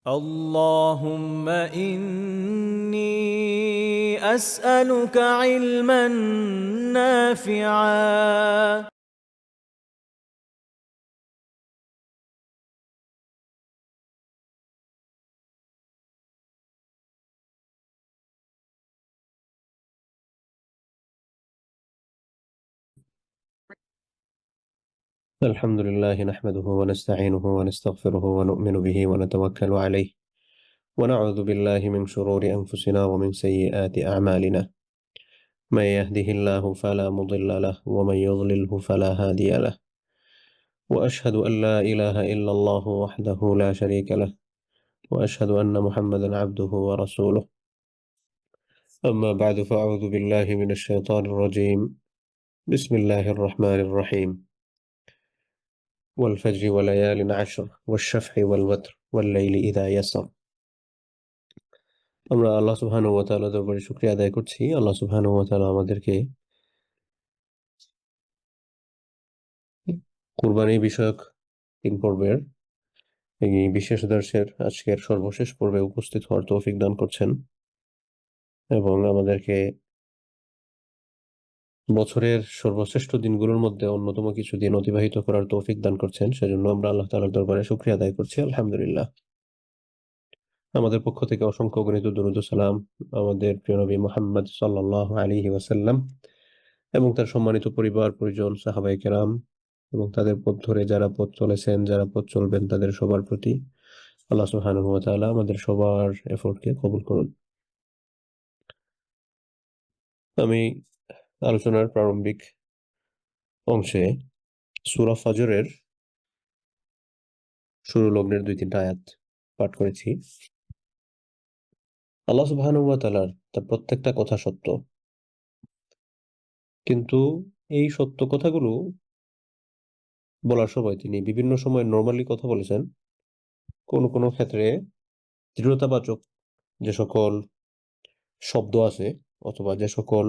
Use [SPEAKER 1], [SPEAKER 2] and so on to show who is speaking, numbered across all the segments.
[SPEAKER 1] اللهم إني أسألك علما نافعا
[SPEAKER 2] الحمد لله نحمده ونستعينه ونستغفره ونؤمن به ونتوكل عليه ونعوذ بالله من شرور أنفسنا ومن سيئات أعمالنا من يهده الله فلا مضل له ومن يضلله فلا هادي له وأشهد أن لا إله إلا الله وحده لا شريك له وأشهد أن محمدا عبده ورسوله أما بعد فأعوذ بالله من الشيطان الرجيم بسم الله الرحمن الرحيم والفجر وليال عشر والشفع والوتر والليل إذا يسر আমরা আল্লাহ সুবহানাহু ওয়া তাআলার দরবারে শুকরিয়া আদায় করছি। আল্লাহ সুবহানাহু ওয়া তাআলা আমাদেরকে কুরবানি বিষয়ক ৩ পর্বের এই বিশেষ দর্শের আজকের সর্বশেষ পর্বে উপস্থিত হওয়ার তৌফিক দান করছেন এবং আমাদেরকে বছরের সর্বশ্রেষ্ঠ দিনগুলোর মধ্যে অন্যতম কিছু দিন অতিবাহিত করার তৌফিক দান করছেন। সেজন্য আমরা আল্লাহ তাআলার দরবারে শুকরিয়া আদায় করছি। আলহামদুলিল্লাহ। আমাদের পক্ষ থেকে অসংখ্য অগণিত দরুদ ও সালাম আমাদের প্রিয় নবী মুহাম্মদ সাল্লাল্লাহু আলাইহি ওয়াসাল্লাম এবং তার সম্মানিত পরিবার, পরিজন, সাহাবায়ে কেরাম এবং তাদের পথ ধরে যারা পথ চলেছেন, যারা পথ চলবেন তাদের সবার প্রতি আল্লাহ সুবহানাহু ওয়া তাআলা আমাদের সবার এফোর্টকে কবুল করুন। আমি আলোচনার প্রারম্ভিক অংশে সূরা ফজরের শুরু লগ্নের ২-৩টা আয়াত পাঠ করেছি। আল্লাহ সুবহানাহু ওয়া তাআলার তার প্রত্যেকটা কথা সত্য। কিন্তু এই সত্য কথাগুলো বলার সময় তিনি বিভিন্ন সময় নরমালি কথা বলেছেন। কোনো ক্ষেত্রে দৃঢ়তাবাচক যে সকল শব্দ আছে অথবা যে সকল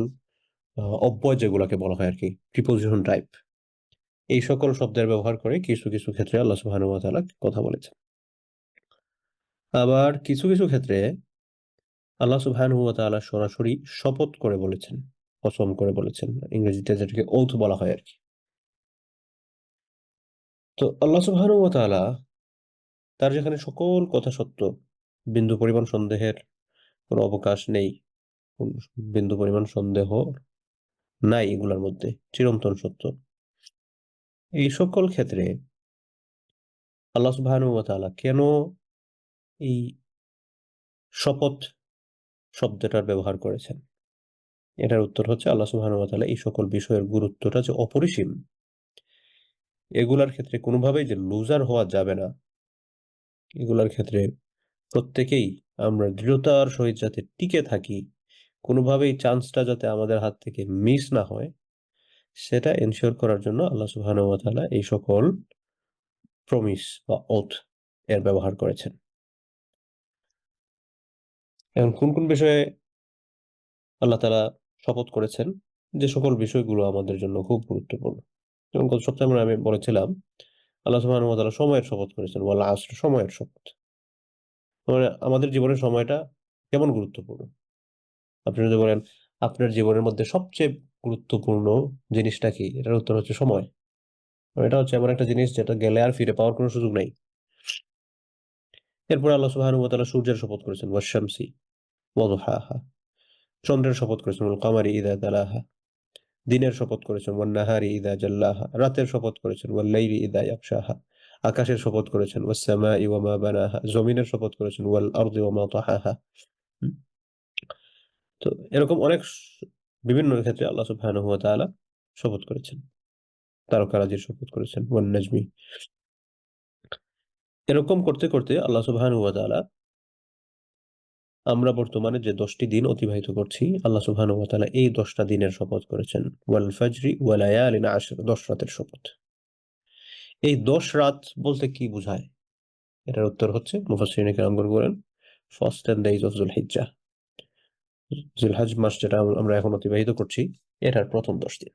[SPEAKER 2] অব্যয় যেগুলাকে বলা হয় আরকি, প্রিপোজিশন টাইপ, এই সকল শব্দের ব্যবহার করে কিছু ক্ষেত্রে আল্লাহ সুবহানাহু ওয়া তাআলা কথা বলেছেন। আবার কিছু ক্ষেত্রে আল্লাহ সুবহানাহু ওয়া তাআলা সরাসরি শপথ করে বলেছেন, কসম করে বলেছেন। ইংরেজিতে যেটাকে ওথ বলা হয় আরকি। তো আল্লাহ সুবহানাহু ওয়া তাআলা তার যেখানে সকল কথা সত্য, বিন্দু পরিমাণ সন্দেহের কোনো অবকাশ নেই, কোন বিন্দু পরিমাণ সন্দেহ নাই এগুলার মধ্যে, চিরন্তন সত্য। এই সকল ক্ষেত্রে আল্লাহ সুবহানাহু ওয়া তাআলা কেন এই শপথ শব্দটার ব্যবহার করেছেন? এটার উত্তর হচ্ছে আল্লাহ সুবহানাহু ওয়া তাআলা এই সকল বিষয়ের গুরুত্বটা যে অপরিসীম, এগুলার ক্ষেত্রে কোনোভাবেই যে লুজার হওয়া যাবে না, এগুলার ক্ষেত্রে প্রত্যেকেই আমরা দৃঢ়তার সহিত যাতে টিকে থাকি, কোনোভাবেই চান্সটা যাতে আমাদের হাত থেকে মিস না হয়, সেটা এনশিওর করার জন্য আল্লাহ সুবহানাহু ওয়া তাআলা এই সকল প্রমিস বা ওথ এর ব্যবহার করেছেন। এখন কোন বিষয়ে আল্লাহ তাআলা শপথ করেছেন? যে সকল বিষয়গুলো আমাদের জন্য খুব গুরুত্বপূর্ণ। যেমন গত সপ্তাহে আমি বলেছিলাম আল্লাহ সুবহানাহু ওয়া তাআলা সময়ের শপথ করেছেন, ওয়াল আসর, সময়ের শপথ। মানে আমাদের জীবনের সময়টা কেমন গুরুত্বপূর্ণ? আপনি যদি বলেন আপনার জীবনের মধ্যে সবচেয়ে গুরুত্বপূর্ণ জিনিসটা কি? এটার উত্তর হচ্ছে সময়। এটা হচ্ছে এমন একটা জিনিস যেটা গেলে আর ফিরে পাওয়ার কোনো সুযোগ নাই। এরপরে আল্লাহ সুবহানাহু ওয়া তাআলা সূর্যের শপথ করেছেন, ওয়াশ-শামসি ওয়া দুহাহা। চন্দ্রের শপথ করেছেন, ওয়াল কামারি ইযা তালাহা। দিনের শপথ করেছেন, ওয়ান নাহারি ইযা জাল্লাহা। রাতের শপথ করেছেন, ওয়াল লাইলি ইযা ইয়াগশাহা। আকাশের শপথ করেছেন, ওয়াস সামাই ওয়া মা বানাহা। জমিনের শপথ করেছেন, ওয়াল আরদি ওয়া মা তাহাহা। হুম? তো এরকম অনেক বিভিন্ন ক্ষেত্রে আল্লাহ সুবহানাহু ওয়া তাআলা শপথ করেছেন। তারকারাজির শপথ করেছেন, ওয়ান নাজমি। এরকম করতে আল্লাহ সুবহানাহু ওয়া তাআলা আমরা বর্তমানে যে ১০টি দিন অতিবাহিত করছি, আল্লাহ সুবহানাহু ওয়া তাআলা এই ১০টা দিনের শপথ করেছেন। ওয়াল ফাজরি ওয়া লায়ালিন আশর, ১০ রাতের শপথ। এই ১০ রাত বলতে কি বুঝায়? এটার উত্তর হচ্ছে মুফাসসিরিনে কেরামগণ বলেন, ফার্স্ট 10 days of যুলহিজ্জাহ। যুলহজ মাস যেটা আমরা এখন অতিবাহিত করছি, এটার প্রথম ১০ দিন।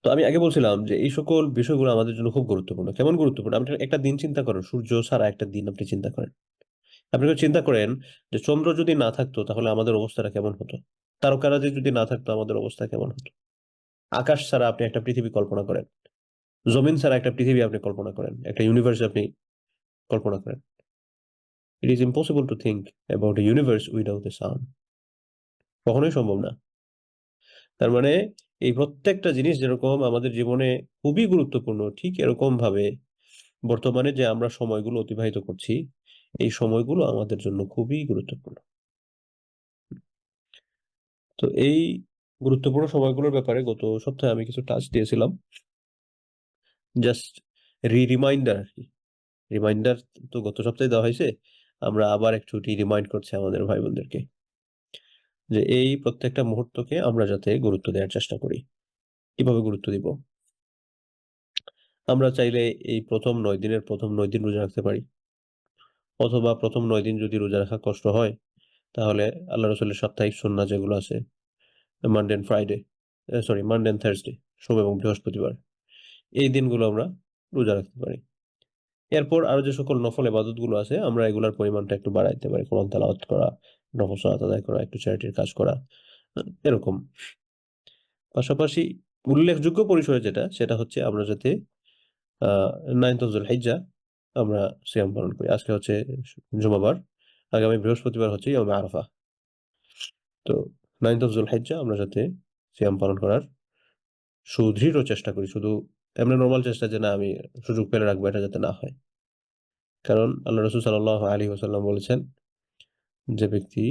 [SPEAKER 2] তো আমি আগে বলছিলাম যে এই সকল বিষয়গুলো আমাদের জন্য খুব গুরুত্বপূর্ণ। কেমন গুরুত্বপূর্ণ? আপনি একটা দিন চিন্তা করেন, সূর্য ছাড়া একটা দিন আপনি চিন্তা করেন। আপনি একটু চিন্তা করেন যে চন্দ্র যদি না থাকতো তাহলে আমাদের অবস্থাটা কেমন হতো? তারকারাজি যদি না থাকতো আমাদের অবস্থা কেমন হতো? আকাশ ছাড়া আপনি একটা পৃথিবী কল্পনা করেন। জমিন ছাড়া একটা পৃথিবী আপনি কল্পনা করেন। একটা ইউনিভার্স আপনি কল্পনা করেন। It is impossible to think about a universe without a sun. কখনোই সম্ভব না। তার মানে এই প্রত্যেকটা জিনিস যেরকম আমাদের জীবনে খুবই গুরুত্বপূর্ণ, ঠিক এরকম ভাবে বর্তমানে যে আমরা সময়গুলো অতিবাহিত করছি, এই সময়গুলো আমাদের জন্য খুবই গুরুত্বপূর্ণ। তো এই গুরুত্বপূর্ণ সময়গুলোর ব্যাপারে গত সপ্তাহে আমি কিছু টাচ দিয়েছিলাম। জাস্ট রিমাইন্ডার আরকি। রিমাইন্ডার তো গত সপ্তাহে দেওয়া হয়েছে। আমরা আবার একটু রিমাইন্ড করছি আমাদের ভাই-বোনদেরকে যে এই প্রত্যেকটা মুহূর্তকে আমরা যাতে গুরুত্ব দেওয়ার চেষ্টা করি। কিভাবে গুরুত্ব দিব? আমরা চাইলে এই ৯ দিনের ৯ দিন রোজা রাখতে পারি। অথবা ৯ দিন যদি রোজা রাখা কষ্ট হয়, তাহলে আল্লাহ রাসূলের সাপ্তাহিক সুন্নাহ যেগুলো আছে, Monday and Friday, Monday and Thursday, সোম এবং বৃহস্পতিবার। এই দিনগুলো আমরা রোজা রাখতে পারি। এরপর আরো যে সকল নফল ইবাদতগুলো আছে, আমরা এগুলার পরিমাণটা একটু বাড়ায় দিতে পারি। কোরআন তেলাওয়াত করা, নফল সালাত আদায় করা, একটু চ্যারিটির কাজ করা, এরকম। পাশাপাশি উল্লেখযোগ্য পরিসরে যেটা, সেটা হচ্ছে আমরা যাতে 9th of যুলহিজ্জা আমরা সিয়াম পালন করি। আজকে হচ্ছে জুমাবার, আগামী বৃহস্পতিবার হচ্ছে ইয়াউমে আরাফা। তো 9th of যুলহিজ্জা আমরা যাতে সিয়াম পালন করার সুদৃঢ় চেষ্টা করি। শুধু এমনি নরমাল চেষ্টা যে না আমি সুযোগ পেলে রাখবো, এটা যাতে না হয়। কারণ আল্লাহ রাসূল সাল্লাল্লাহু আলাইহি ওয়াসাল্লাম বলেছেন, যে ব্যক্তি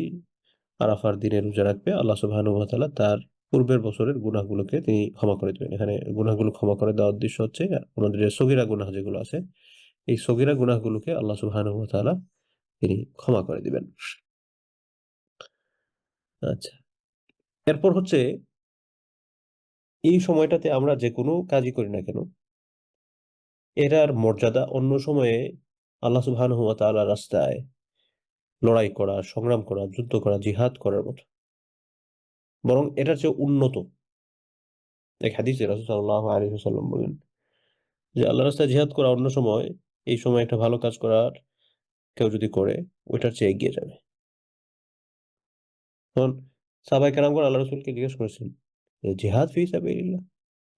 [SPEAKER 2] আরাফার দিনে রোজা রাখবে, আল্লাহ সুবহানাহু ওয়া তাআলা তার পূর্বের বছরের গুনাহগুলোকে তিনি ক্ষমা করে দিবেন। এখানে গুনাহগুলো ক্ষমা করে দেওয়ার উদ্দেশ্য হচ্ছে আমাদের যে সগীরা গুনাহ যেগুলো আছে, এই সগীরা গুনাহগুলোকে আল্লাহ সুবহানাহু ওয়া তাআলা তিনি ক্ষমা করে দিবেন। আচ্ছা। এরপর হচ্ছে এই সময়টাতে আমরা যেকোনো কাজই করি না কেন, এটার মর্যাদা অন্য সময়ে আল্লাহ সুবহানাহু ওয়া তাআলার রাস্তায় লড়াই করা, সংগ্রাম করা, যুদ্ধ করা, জিহাদ করার মতো। বরং এটার চেয়ে উন্নত। এক হাদিসে রাসূল সাল্লাল্লাহু আলাইহি ওয়াসাল্লাম বলেন যে আল্লাহর রাস্তায় জিহাদ করা অন্য সময়, এই সময় একটা ভালো কাজ করার কেউ যদি করে, ওইটার চেয়ে এগিয়ে যাবে। তখন সাহাবায়ে কেরামগণ আল্লাহ রাসূলকে জিজ্ঞেস করেছেন যে, জিহাদ ফি সাবিলিল্লাহ?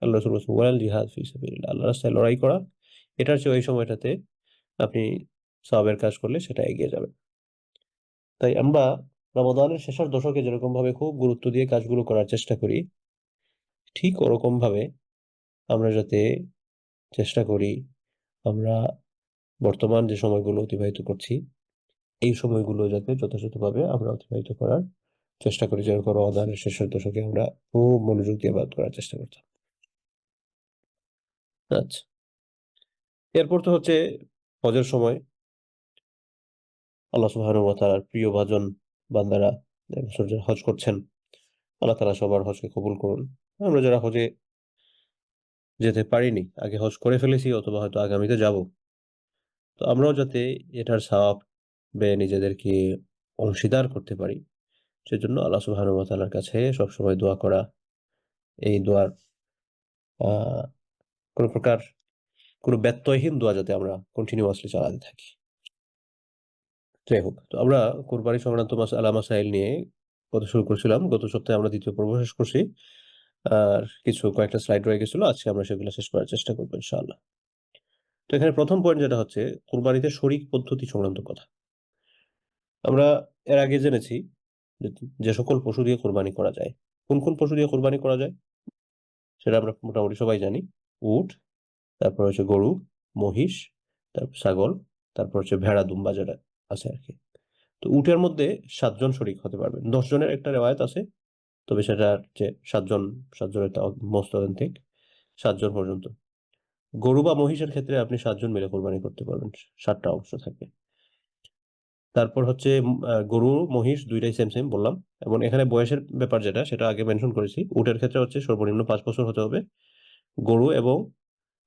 [SPEAKER 2] আল্লাহ রাসূল বলছেন, ওয়াল জিহাদ ফি সাবিলিল্লাহ। আল্লাহর রাস্তায় লড়াই করা, এটার চেয়ে ওই সময়টাতে আপনি সওয়াবের কাজ করলে সেটা এগিয়ে যাবে। তাই আমরা রমাদানের শেষের দশকে যেরকমভাবে খুব গুরুত্ব দিয়ে কাজগুলো করার চেষ্টা করি, ঠিক ওরকমভাবে আমরা যাতে চেষ্টা করি আমরা বর্তমান যে সময়গুলো অতিবাহিত করছি, এই সময়গুলো যাতে যথাযথভাবে আমরা অতিবাহিত করার চেষ্টা করি। যেরকম রমাদানের শেষের দশকে আমরা খুব মনোযোগ দিয়ে ইবাদত করার চেষ্টা করতাম। আচ্ছা। এরপর তো হচ্ছে হজের সময়। আল্লাহ সুবহানাহু ওয়া তাআলার প্রিয় ভাজন বান্দারা এবছর যারা হজ করছেন, আল্লাহ তাআলা সবার হজকে কবুল করুন। আমরা যারা হজে যেতে পারিনি, আগে হজ করে ফেলেছি অথবা হয়তো আগামীতে যাব। তো আমরাও যাতে এটার সওয়াবে নিজেদেরকে অংশীদার করতে পারি, সেজন্য আল্লাহ সুবহানাহু ওয়া তাআলার কাছে সবসময় দোয়া করা। এই দোয়ার আ কোন প্রকার কোন ব্যত্যয়হীন দোয়া যাতে আমরা কন্টিনিউয়াসলি চালাতে থাকি। যাই হোক, তো আমরা কোরবানি সংক্রান্ত মাসাইল নিয়ে কথা শুরু করেছিলাম। গত সপ্তাহে আমরা ২য় পর্ব শেষ করছি। আর কয়েকটা স্লাইড রয়ে গেছিল। আজকে আমরা সেগুলো শেষ করার চেষ্টা করব ইনশাআল্লাহ। তো এখানে ১ম পয়েন্ট যেটা হচ্ছে কুরবানিতে শরীক পদ্ধতি সংক্রান্ত কথা। আমরা এর আগে জেনেছি যে, যে সকল পশু দিয়ে কোরবানি করা যায়। কোন পশু দিয়ে কোরবানি করা যায়? সেটা আমরা মোটামুটি সবাই জানি। উট, তারপর হচ্ছে গরু, মহিষ, তারপর ছাগল, তারপর হচ্ছে ভেড়া, দুম্বা যেটা আছে আরকি। তো উটের মধ্যে ৭ জন শরীক হতে পারবেন। ১০ জনের একটা রেওয়ায়েত আছে। তবে সেটার যে ৭ জনেরটা মোস্ট অথেন্টিক। ৭ জন পর্যন্ত। গরু বা মহিষের ক্ষেত্রে আপনি ৭ জন মিলে কোরবানি করতে পারবেন। ৭ টা অংশ থাকে। তারপর হচ্ছে গরু, মহিষ ২ টাই সেম বললাম। এবং এখানে বয়সের ব্যাপার যেটা, সেটা আগে মেনশন করেছি। উটের ক্ষেত্রে হচ্ছে সর্বনিম্ন ৫ বছর হতে হবে। গরু এবং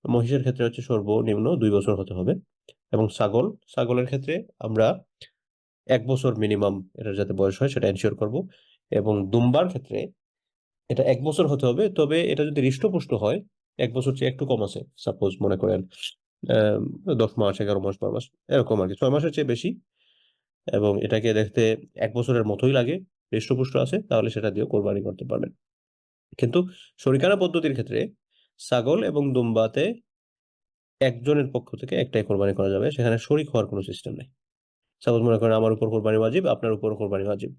[SPEAKER 2] মহিষের ক্ষেত্রে হচ্ছে সর্বনিম্ন ২ বছর হতে হবে। এবং ছাগলের ক্ষেত্রে আমরা ১ বছর মিনিমাম এটার যাতে বয়স হয় সেটা এনশিওর করব। এবং দুম্বার ক্ষেত্রে এটা ১ বছর হতে হবে। তবে এটা যদি হৃষ্টপুষ্ট হয় 1 বছর চেয়ে একটু কম আছে, সাপোজ মনে করেন 10 মাস, 11 মাস, 12 মাস, এরকম আর কি, 6 মাসের চেয়ে বেশি, এবং এটাকে দেখতে 1 বছরের মতোই লাগে, হৃষ্টপুষ্ট আছে, তাহলে সেটা দিয়েও কোরবানি করতে পারবেন। কিন্তু শরিকানা পদ্ধতির ক্ষেত্রে ছাগল এবং দুম্বাতে একজনের পক্ষ থেকে একটাই কোরবানি করা যাবে, সেখানে শরিক হওয়ার কোনো সিস্টেম নেই। সাপোজ মনে করেন আমার উপর কোরবানি ওয়াজিব, আপনার উপর কোরবানি ওয়াজিব,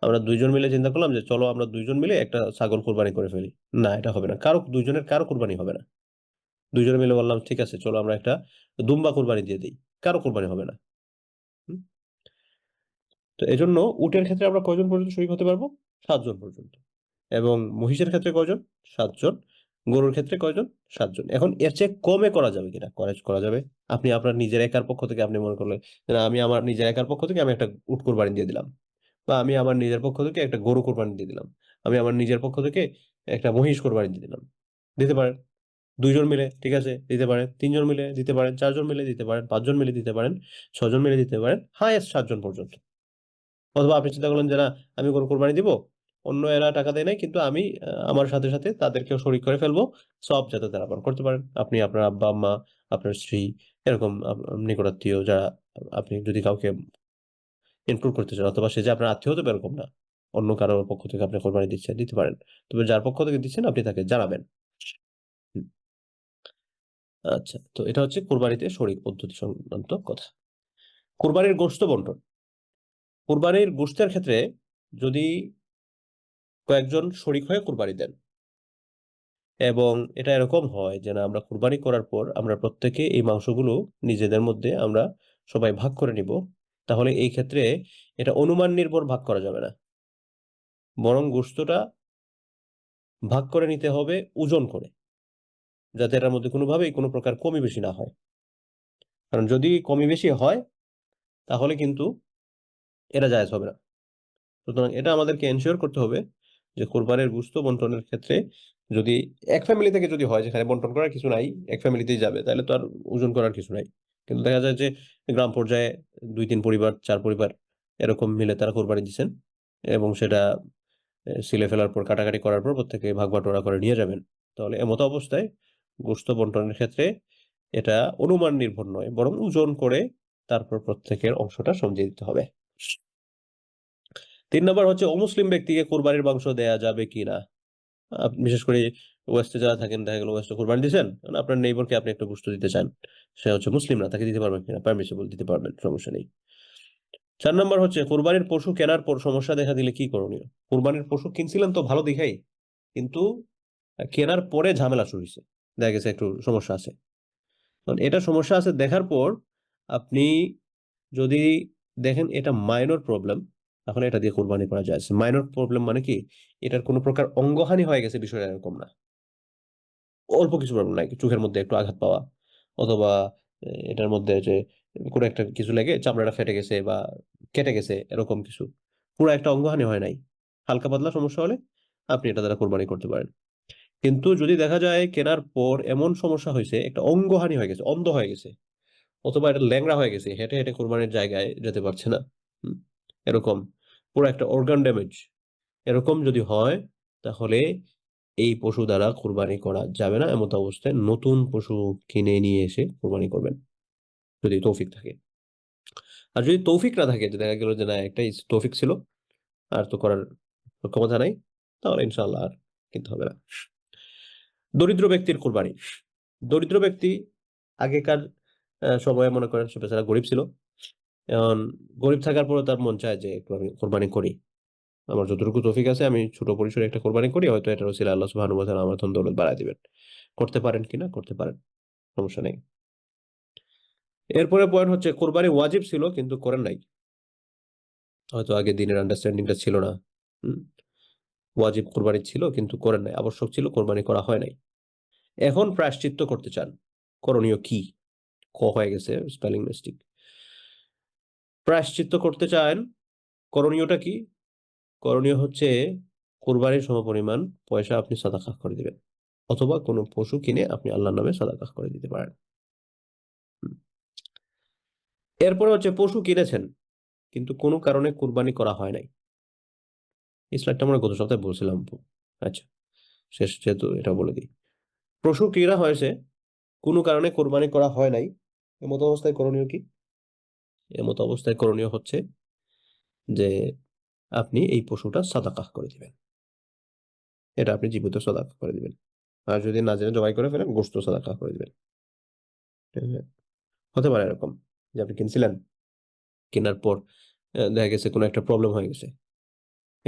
[SPEAKER 2] আমরা দুইজন মিলে চিন্তা করলাম যে চলো আমরা দুইজন মিলে একটা ছাগল কোরবানি করে ফেলি। না, এটা হবে না, দুইজনের কারো কোরবানি হবে না। দুইজন মিলে বললাম ঠিক আছে চলো আমরা একটা দুম্বা কোরবানি দিয়ে দিই, কারো কোরবানি হবে না। হুম? তো এজন্য উটের ক্ষেত্রে আমরা কয়জন পর্যন্ত শরিক হতে পারবো? 7 জন পর্যন্ত। এবং মহিষের ক্ষেত্রে কয়জন? 7 জন। গরুর ক্ষেত্রে কয়জন? 7 জন। এখন এর চেয়ে কমে করা যাবে কিনা? করা যাবে। আপনি আপনার নিজের একার পক্ষ থেকে আপনি মনে করলেন যে না, আমি আমার নিজের একার পক্ষ থেকে আমি একটা উট কোরবানি দিয়ে দিলাম, বা আমি আমার নিজের পক্ষ থেকে একটা গরু কোরবানি দিয়ে দিলাম, আমি আমার নিজের পক্ষ থেকে একটা মহিষ কোরবানি দিয়ে দিলাম। দিতে পারেন। 2 জন মিলে ঠিক আছে দিতে পারেন, 3 জন মিলে দিতে পারেন, 4 জন মিলে দিতে পারেন, 5 জন মিলে দিতে পারেন, 6 জন মিলে দিতে পারেন, হাইয়েস্ট 7 জন পর্যন্ত। অথবা আপনি চিন্তা করলেন যে না, আমি গরু কোরবানি দিব, অন্য এরা টাকা দেয় নাই, কিন্তু আমি আমার সাথে সাথে তাদেরকেও শরিক করে ফেলবো, সব যাতে তারা পান করতে পারেন। আপনি, আপনার আব্বা আম্মা, আপনার স্ত্রী, এরকম নিকটাত্মীয় যারা, আপনি যদি কাউকে ইনক্লুড করতে চান, অথবা সে যে আপনার আত্মীয় হতে পারে এরকম না, অন্য কারোর পক্ষ থেকে আপনি কোরবানি দিচ্ছেন, দিতে পারেন। তবে যার পক্ষ থেকে দিচ্ছেন আপনি তাকে জানাবেন। হুম, আচ্ছা, তো এটা হচ্ছে কোরবানিতে শরিক পদ্ধতি সংক্রান্ত কথা। কোরবানির গোশত বন্টন। কোরবানির গোশতের ক্ষেত্রে যদি কয়েকজন শরিক হয়ে কোরবানি দেন, এবং এটা এরকম হয় যে না, আমরা কুরবানি করার পর আমরা প্রত্যেকে এই মাংসগুলো নিজেদের মধ্যে আমরা সবাই ভাগ করে নিব, তাহলে এই ক্ষেত্রে এটা অনুমান নির্ভর ভাগ করা যাবে না, বরং গোশতটা ভাগ করে নিতে হবে ওজন করে, যাতে এটার মধ্যে কোনোভাবেই কোনো প্রকার কমি বেশি না হয়। কারণ যদি কমি বেশি হয় তাহলে কিন্তু এটা জায়েজ হবে না। সুতরাং এটা আমাদেরকে এনশিওর করতে হবে যে কোরবানির গোশত বন্টনের ক্ষেত্রে যদি এক ফ্যামিলি থেকে যদি হয় যেখানে বন্টন করার কিছু নাই, এক ফ্যামিলিতেই যাবে, তাহলে তো আর ওজন করার কিছু নাই। কিন্তু দেখা যায় যে গ্রাম পর্যায়ে 2-3 পরিবার, 4 পরিবার এরকম মিলে তারা কোরবানি দিচ্ছেন, এবং সেটা সিলে ফেলার পর কাটাকাটি করার পর প্রত্যেকে ভাগ বাটোয়ারা করে নিয়ে যাবেন, তাহলে এমতো অবস্থায় গোশত বন্টনের ক্ষেত্রে এটা অনুমান নির্ভর নয়, বরং ওজন করে তারপর প্রত্যেকের অংশটা সমঝে দিতে হবে। 3 নম্বর হচ্ছে অমুসলিম ব্যক্তিকে কোরবানির মাংস দেয়া যাবে কিনা। বিশেষ করে ওয়েস্টে যারা থাকেন, দেখা গেল ওয়েস্টে কোরবানি দিচ্ছেন, আপনার নেইবরকে আপনি একটা গোশত দিতে চান, সে হচ্ছে মুসলিম না, তাকে দিতে পারবেন কিনা? পারমিসিবল, দিতে পারবেন, সমস্যা নেই। 4 নম্বর হচ্ছে কোরবানির পশু কেনার পর সমস্যা দেখা দিলে কি করণীয়। কোরবানির পশু কিনছিলেন তো ভালো দেখাই, কিন্তু কেনার পরে ঝামেলা শুরু হয়েছে, দেখা গেছে একটু সমস্যা আছে। কারণ এটা সমস্যা আছে দেখার পর আপনি যদি দেখেন এটা মাইনর প্রবলেম, তাহলে এটা দিয়ে কোরবানি করা যায়। মাইনর প্রবলেম মানে কি, এটার কোনো প্রকার অঙ্গহানি হয়ে গেছে, বিষয়টা এরকম না, অল্প কিছু প্রবলেম নাই, চোখের মধ্যে একটু আঘাত পাওয়া, অথবা এটার মধ্যে যে কোনো একটা কিছু লেগে চামড়াটা ফেটে গেছে বা কেটে গেছে, এরকম কিছু, পুরো একটা অঙ্গহানি হয় নাই, হালকা পাতলা সমস্যা হলে আপনি এটা দ্বারা কোরবানি করতে পারেন। কিন্তু যদি দেখা যায় কেনার পর এমন সমস্যা হয়েছে, একটা অঙ্গহানি হয়ে গেছে, অন্ধ হয়ে গেছে, অথবা এটা ল্যাংড়া হয়ে গেছে, হেঁটে হেঁটে কোরবানির জায়গায় যেতে পারছে না, হুম, এরকম পুরো একটা অর্গান ড্যামেজ, এরকম যদি হয়, তাহলে এই পশু দ্বারা কোরবানি করা যাবে না। এমত অবস্থায় নতুন পশু কিনে নিয়ে এসে কোরবানি করবেন, যদি তৌফিক থাকে। আর যদি তৌফিক না থাকে, যে দেখা গেল যে না, একটাই তৌফিক ছিল, আর তো করার ক্ষমতা নাই, তাহলে ইনশাআল্লাহ আর কিনতে হবে না। দরিদ্র ব্যক্তির কোরবানি। দরিদ্র ব্যক্তি আগেকার সময়ে মনে করেন সে বেচারা গরিব ছিল, এখন গরিব থাকার পরে তার মন চায় যে একটু আমি কোরবানি করি, আমার যতটুকু তৌফিক আছে আমি ছোট পরিসরে একটা কোরবানি করি, হয়তো এটার ওসিলায় আল্লাহ সুবহানাহু ওয়া তাআলা আমার ধন দৌলত বাড়ায় দিবেন। করতে পারেন কিনা? করতে পারেন, সমস্যা নেই। এরপরে পয়েন্ট হচ্ছে কোরবানি ওয়াজিব ছিল কিন্তু করেন নাই, হয়তো আগে দিনের আন্ডারস্ট্যান্ডিংটা ছিল না। হুম, ওয়াজিব কোরবানি ছিল কিন্তু করেন নাই, আবশ্যক ছিল, কোরবানি করা হয় নাই, এখন প্রায়শ্চিত্ত করতে চান, করণীয় কি? ক হয়ে গেছে, স্পেলিং মিস্টেক। প্রায়শ্চিত্ত করতে চান, করণীয়টা কি? করণীয় হচ্ছে কোরবানির সমপরিমাণ পয়সা আপনি সাদাকা করে দিবেন, অথবা কোনো পশু কিনে আপনি আল্লাহর নামে সাদাকা করে দিতে পারেন। হুম। এরপরে হচ্ছে পশু কিনেছেন কিন্তু কোনো কারণে কোরবানি করা হয় নাই। এই স্লাইডটা আমরা গত সপ্তাহে বলছিলাম। আচ্ছা, শেষ যেহেতু এটা বলে দিই। পশু ক্রীড়া হয়েছে, কোনো কারণে কোরবানি করা হয় নাই, এমত অবস্থায় করণীয় কি? এমত অবস্থায় করণীয় হচ্ছে যে আপনি এই পশুটা সাদাকাহ করে দিবেন। এটা আপনি জীবিত সাদাকাহ করে দিবেন। আর যদি না জেনে জবাই করে ফেলেন, গোশত সাদাকাহ করে দিবেন। ঠিক আছে? হতে পারে এরকম যে আপনি কিনছিলেন, কেনার পর দেখা গেছে কোনো একটা প্রবলেম হয়ে গেছে,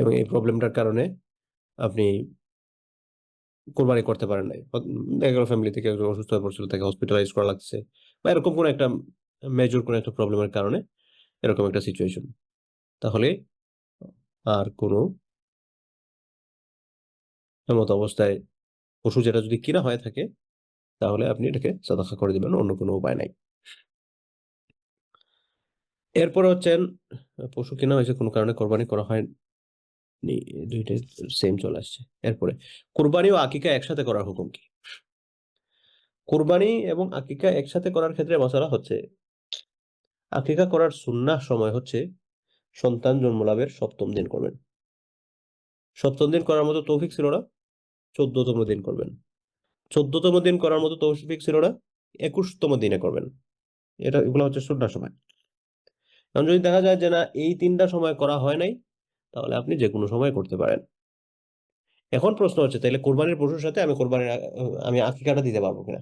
[SPEAKER 2] এবং এই প্রবলেমটার কারণে আপনি কোরবানি করতে পারেন নাই। দেখা গেল ফ্যামিলি থেকে একজন অসুস্থ হয়ে পড়ছিল, তাকে হসপিটালাইজ করা লাগছে, বা এরকম কোনো একটা মেজর কোনো একটা প্রবলেমের কারণে এরকম একটা সিচুয়েশন, তাহলে আর কোনো এমত অবস্থায় পশু যেটা যদি কিনা হয়ে থাকে, তাহলে আপনি এটাকে সাদাকা করে দিবেন, অন্য কোনো উপায় নাই। এরপরে হচ্ছেন, পশু কেনা হয়েছে, কোনো কারণে কোরবানি করা হয়নি, দুইটাই সেম চলে আসছে। এরপরে কোরবানি ও আকিকা একসাথে করার হুকুম কি? কোরবানি এবং আকিকা একসাথে করার ক্ষেত্রে মশালা হচ্ছে, আকিকা করার সুন্নাহ সময় হচ্ছে সন্তান জন্মলাভের 7ম দিন করবেন। 7ম দিন করার মতো তৌফিক ছিল না, 14তম দিন করবেন। 14তম দিন করার মতো তৌফিক ছিল না, 21তম দিনে করবেন। এগুলো হচ্ছে সুন্নাহ সময়। কারণ যদি দেখা যায় যে না, এই 3টা সময় করা হয় নাই, তাহলে আপনি যে কোনো সময় করতে পারেন। এখন প্রশ্ন হচ্ছে, তাহলে কোরবানির পশুর সাথে আমি আকিকাটা দিতে পারবো কিনা?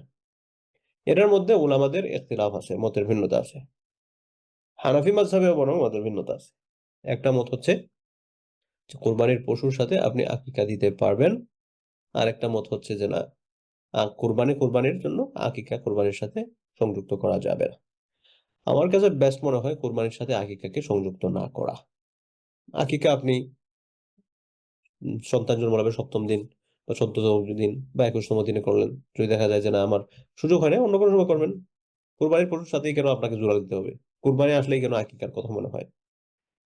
[SPEAKER 2] এটার মধ্যে উলামাদের ইখতিলাফ আছে, মতের ভিন্নতা আছে। হানাফি মাযহাবেও বরং মতের ভিন্নতা আছে। একটা মত হচ্ছে যে কোরবানির পশুর সাথে আপনি আকিকা দিতে পারবেন, আর একটা মত হচ্ছে যে না, কোরবানির জন্য আকিকা কোরবানির সাথে সংযুক্ত করা যাবে না। আমার কাছে বেস্ট মনে হয় কোরবানির সাথে আকিকাকে সংযুক্ত না করা। আকিকা আপনি সন্তান জন্ম হবে 7ম দিন বা 14তম দিন বা 21তম দিনে করলেন। যদি দেখা যায় যে না, আমার সুযোগ হয় না, অন্য কোনো সময় করবেন। কোরবানির পশুর সাথেই কেন আপনাকে জোড়া দিতে হবে? কোরবানি আসলেই কেন আকিকার কথা মনে হয়?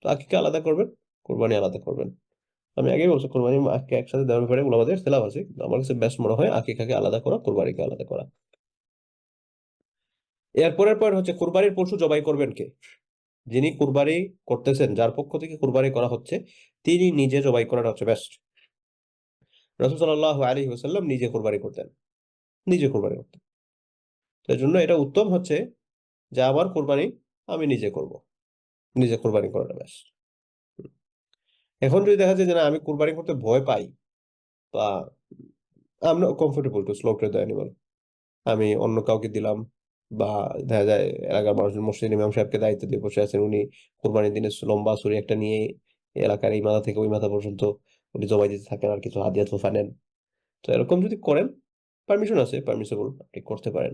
[SPEAKER 2] তো আকিকা আলাদা করবেন, কোরবানি আলাদা করবেন। আমি আগেই বলছি, কোরবানি আকিকা একসাথে দেওয়ার ব্যাপারে ওলামাদের ইখতিলাফ আছে, কিন্তু আমার কাছে বেস্ট মনে হয় আকিকাকে আলাদা করা, কোরবানিকে আলাদা করা। এরপরের পয়েন্ট হচ্ছে, কোরবানির পশু জবাই করবেন কে? যিনি কুরবানি করতেছেন, যার পক্ষ থেকে কুরবানি করা হচ্ছে, তিনি নিজে জবাই করাটা হচ্ছে বেস্ট। রাসূল সাল্লাল্লাহু আলাইহি ওয়াসাল্লাম নিজে কুরবানি করতেন, নিজে কুরবানি করতেন। তো এর জন্য এটা উত্তম হচ্ছে যে আমার কুরবানি আমি নিজে করব, নিজে কুরবানি করাটা বেস্ট। এখন যদি দেখা যায় যে না, আমি কুরবানি করতে ভয় পাই, বা I am not comfortable to slaughter the animal, আমি অন্য কাউকে দিলাম, বা দেখা যায় এলাকার মানুষ মসজিদ ইমাম সাহেবকে দায়িত্ব দিয়ে বসে আছেন, উনি কোরবানির দিনে লম্বা ছুরি একটা নিয়ে এলাকার এই মাথা থেকে ওই মাথা পর্যন্ত উনি জবাই দিতে থাকেন, আর কিছু হাদিয়া তোফা নেন। তো এরকম যদি করেন, পারমিশন আছে, পারমিসেবল, আপনি করতে পারেন,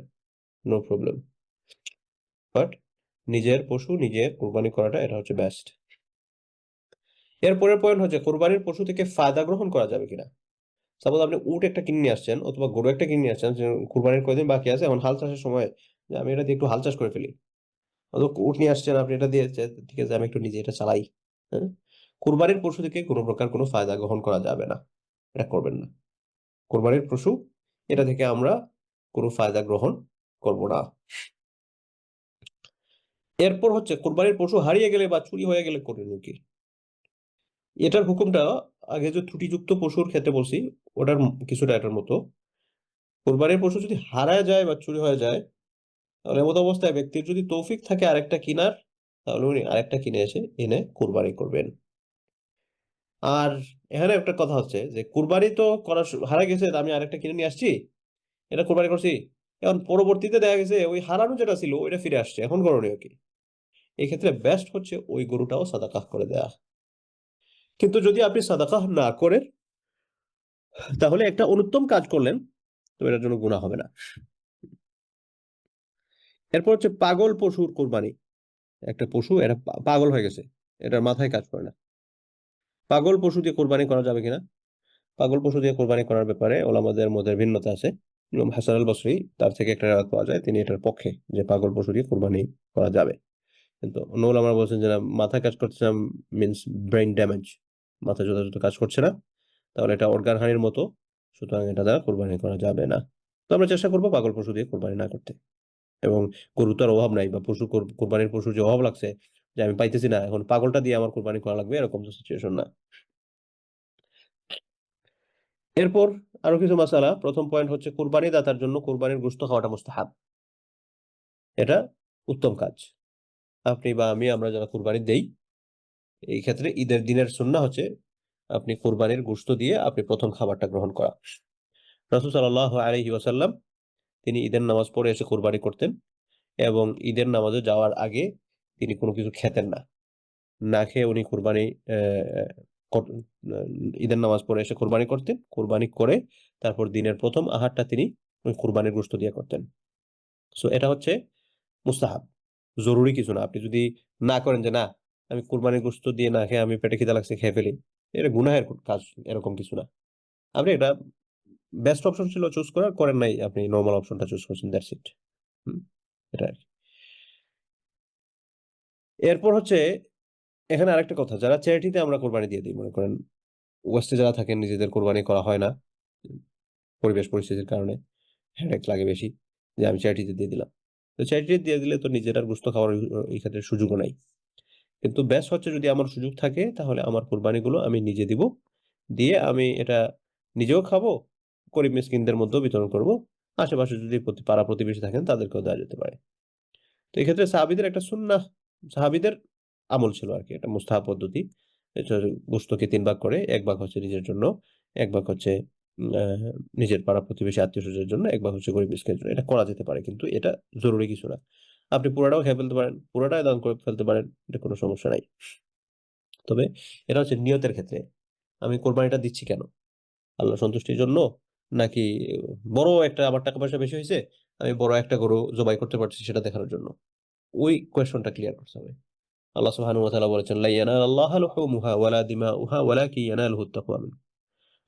[SPEAKER 2] নো প্রবলেম। বাট নিজের পশু নিজে কোরবানি করাটা, এটা হচ্ছে বেস্ট। এরপরের পয়েন্ট হচ্ছে, কোরবানির পশু থেকে ফায়দা গ্রহণ করা যাবে কিনা। সাপোজ আপনি উট একটা কিনে নিয়ে আসছেন, অথবা গরু একটা কিনে নিয়ে আসছেন, যে কুরবানির কয়দিন বাকি আছে, এখন হাল চাষের সময়, যে আমি এটা দিয়ে একটু হাল চাষ করে ফেলি। অথবা উট নিয়ে আসছেন আপনি, এটা দিয়ে ঠিক আছে, আমি একটু নিজে এটা চালাই। হ্যাঁ, কুরবানির পশু থেকে কোনো প্রকার কোনো ফায়দা গ্রহণ করা যাবে না, এটা করবেন না। কোরবানির পশু, এটা থেকে আমরা কোনো ফায়দা গ্রহণ করব না। এরপর হচ্ছে, কোরবানির পশু হারিয়ে গেলে বা চুরি হয়ে গেলে করণীয় কি? এটার হুকুমটা আগে যে ত্রুটিযুক্ত পশুর ক্ষেত্রে বলছি, ওটার কিছুটা এটার মতো। কোরবানির পশু যদি হারায় যায় বা চুরি হয়ে যায়, তাহলে এমত অবস্থায় ব্যক্তির যদি তৌফিক থাকে আরেকটা কিনার, তাহলে উনি আরেকটা কিনে এনে কোরবানি করবেন। আর এখানে একটা কথা হচ্ছে যে, কুরবানি তো হারা গেছে, আমি আরেকটা কিনে নিয়ে আসছি, এটা কোরবানি করছি, এখন পরবর্তীতে দেখা গেছে ওই হারানো যেটা ছিল ওইটা ফিরে আসছে, এখন করণীয় কি? এই ক্ষেত্রে বেস্ট হচ্ছে ওই গরুটাও সাদাকাহ করে দেয়া। কিন্তু যদি আপনি সাদাকাহ না করেন, তাহলে একটা অনুত্তম কাজ করলেন, তো এটার জন্য গুনাহ হবে না। এরপর হচ্ছে পাগল পশুর কোরবানি। একটা পশু এটা পাগল হয়ে গেছে, এটার মাথায় কাজ করে না, পাগল পশু দিয়ে কোরবানি করা যাবে কিনা? পাগল পশু দিয়ে কোরবানি করার ব্যাপারে ওলামাদের মধ্যে ভিন্নতা আছে। ইমাম হাসান আল বসরি, তার থেকে একটা রেওয়ায়াত পাওয়া যায়, তিনি এটার পক্ষে, যে পাগল পশু দিয়ে কোরবানি করা যাবে। কিন্তু অন্য ওলামারা বলছেন যে না, মাথা কাজ করছে না, মিন্স ব্রেইন ড্যামেজ, মাথা যথাযথ কাজ করছে না, তাহলে এটা অর্গান হানির মতো, সুতরাং এটা দ্বারা কোরবানি করা যাবে না। তো আমরা চেষ্টা করবো পাগল পশু দিয়ে কোরবানি না করতে। এবং গরু তো আর অভাব নাই, বা কোরবানির পশুর যে অভাব লাগছে, যে আমি পাইতেছি না, এখন পাগলটা দিয়ে আমার কোরবানি করা লাগবে, এরকম তো সিচুয়েশন না। এরপর আরো কিছু মাসালা। প্রথম পয়েন্ট হচ্ছে কুরবানি দাতার জন্য কুরবানির গোশত খাওয়াটা মুস্তাহাব, এটা উত্তম কাজ। আপনি বা আমি, আমরা যারা কুরবানি দেই, এই ক্ষেত্রে ঈদের দিনের সুন্নাহ হচ্ছে আপনি কুরবানির গোশত দিয়ে আপনি প্রথম খাবারটা গ্রহণ করা। রাসূল সাল্লাল্লাহু আলাইহি ওয়াসাল্লাম তিনি ঈদের নামাজ পড়ে এসে কুরবানি করতেন এবং ঈদের নামাজে যাওয়ার আগে তিনি কোনো কিছু খেতেন না। না খেয়ে উনি কুরবানি ঈদের নামাজ পড়ে এসে কুরবানি করতেন। কুরবানি করে তারপর দিনের প্রথম আহারটা তিনি ওই কুরবানির গোশত দিয়ে করতেন। সো এটা হচ্ছে মুস্তাহাব, জরুরি কিছু না। আপনি যদি না করেন যে না আমি কুরবানির গোশত দিয়ে না খেয়ে আমি পেটে খিদা লাগছে খেয়ে ফেলি, এটা গুনাহের কাজ, এরকম কিছু না। আপনি এটা বেস্ট অপশন ছিল চুজ করার, করেন নাই, আপনি নরমাল অপশনটা চুজ করছেন, দ্যাটস ইট। এটা আর কি। এরপর হচ্ছে এখানে আরেকটা কথা, যারা চ্যারিটিতে আমরা কোরবানি দিয়ে দিই, মনে করেন ওয়েস্টে যারা থাকেন নিজেদের কোরবানি করা হয় না পরিবেশ পরিস্থিতির কারণে, হেডেক লাগে বেশি, যে আমি চ্যারিটিতে দিয়ে দিলাম। তো চ্যারিটিতে দিয়ে দিলে তো নিজের আর গোশত খাওয়ার এই ক্ষেত্রে সুযোগও নাই। কিন্তু বেস্ট হচ্ছে যদি আমার সুযোগ থাকে তাহলে আমার কোরবানিগুলো আমি নিজে দিব, দিয়ে আমি এটা নিজেও খাবো, গরিব মিসকিনদের মধ্যেও বিতরণ করব, আশেপাশে যদি পাড়া প্রতিবেশী থাকেন তাদেরকেও দেওয়া যেতে পারে। তো এই ক্ষেত্রে সাহাবীদের একটা সুন্নাহ, সাহাবীদের আমল ছিল আর কি, এটা মুস্তাহাব পদ্ধতি। এটা গোশতকে ৩ ভাগ করে, ১ ভাগ হচ্ছে নিজের জন্য, ১ ভাগ হচ্ছে নিজের পাড়া প্রতিবেশী আত্মীয়স্বজনের জন্য, ১ ভাগ হচ্ছে গরিব মিসকিনের জন্য। এটা করা যেতে পারে, কিন্তু এটা জরুরি কিছু না। আপনি পুরাটাও খেয়ে ফেলতে পারেন, পুরাটাই দান করে ফেলতে পারেন, এটা কোনো সমস্যা নাই। তবে এটা হচ্ছে নিয়তের ক্ষেত্রে, আমি কোরবানিটা দিচ্ছি কেন? আল্লাহ সন্তুষ্টির জন্য, নাকি বড় একটা আমার টাকা পয়সা বেশি হয়েছে, আমি বড় একটা গরু জবাই করতে পারছি সেটা দেখানোর জন্য? ওই কোয়েশনটা ক্লিয়ার করতে হবে। আল্লাহ সুবহানাহু ওয়া তাআলা বলেছেন, লা ইয়ানালাল্লাহা লুহুমুহা ওয়ালা দিমাউহা ওয়ালাকিন ইয়ানালুহুত তাকওয়া মিনকুম।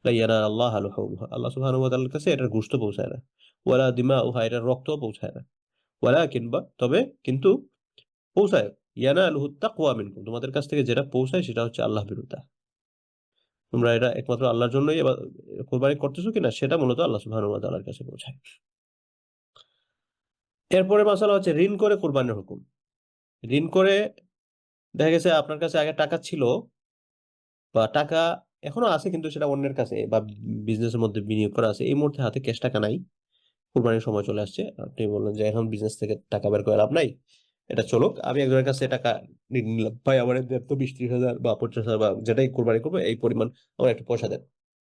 [SPEAKER 2] লা ইয়ানালাল্লাহা লুহুমুহা, আল্লাহ সুবহানাহু ওয়া তাআলার কাছে এটার গোশত পৌঁছায় না। ওয়ালা দিমাউহা, এটার রক্তও পৌঁছায় না। ওয়ালাকিন, তবে কিন্তু পৌঁছায়, ইয়ানালুহুত তাকওয়া মিনকুম, তোমাদের কাছ থেকে যেটা পৌঁছায় সেটা হচ্ছে আল্লাহ ভীরুতা। তোমরা এটা একমাত্র আল্লাহর জন্যই কুরবানি করতেছো কিনা সেটা মূলত আল্লাহ সুবহানাহু ওয়া তাআলার কাছে পৌঁছায়। এরপরে মাসালা হচ্ছে ঋণ করে কুরবানির হুকুম। ঋণ করে দেখা গেছে আপনার কাছে আগে টাকা ছিল, বা টাকা এখনো আছে কিন্তু সেটা অন্যের কাছে বা বিজনেসের মধ্যে বিনিয়োগ করা আছে, এই মুহূর্তে হাতে ক্যাশ টাকা নাই, কুরবানির সময় চলে আসছে, আপনি বললেন যে এখন বিজনেস থেকে টাকা বের করে লাভ নাই, এটা চলুক, আমি একজনের কাছে টাকা ঋণ নিলাম, ভাই আমার দেন তো ২০-৩০ হাজার বা ৫০ হাজার বা যেটাই কোরবানি করবো এই পরিমাণ আমার একটা পয়সা দেন,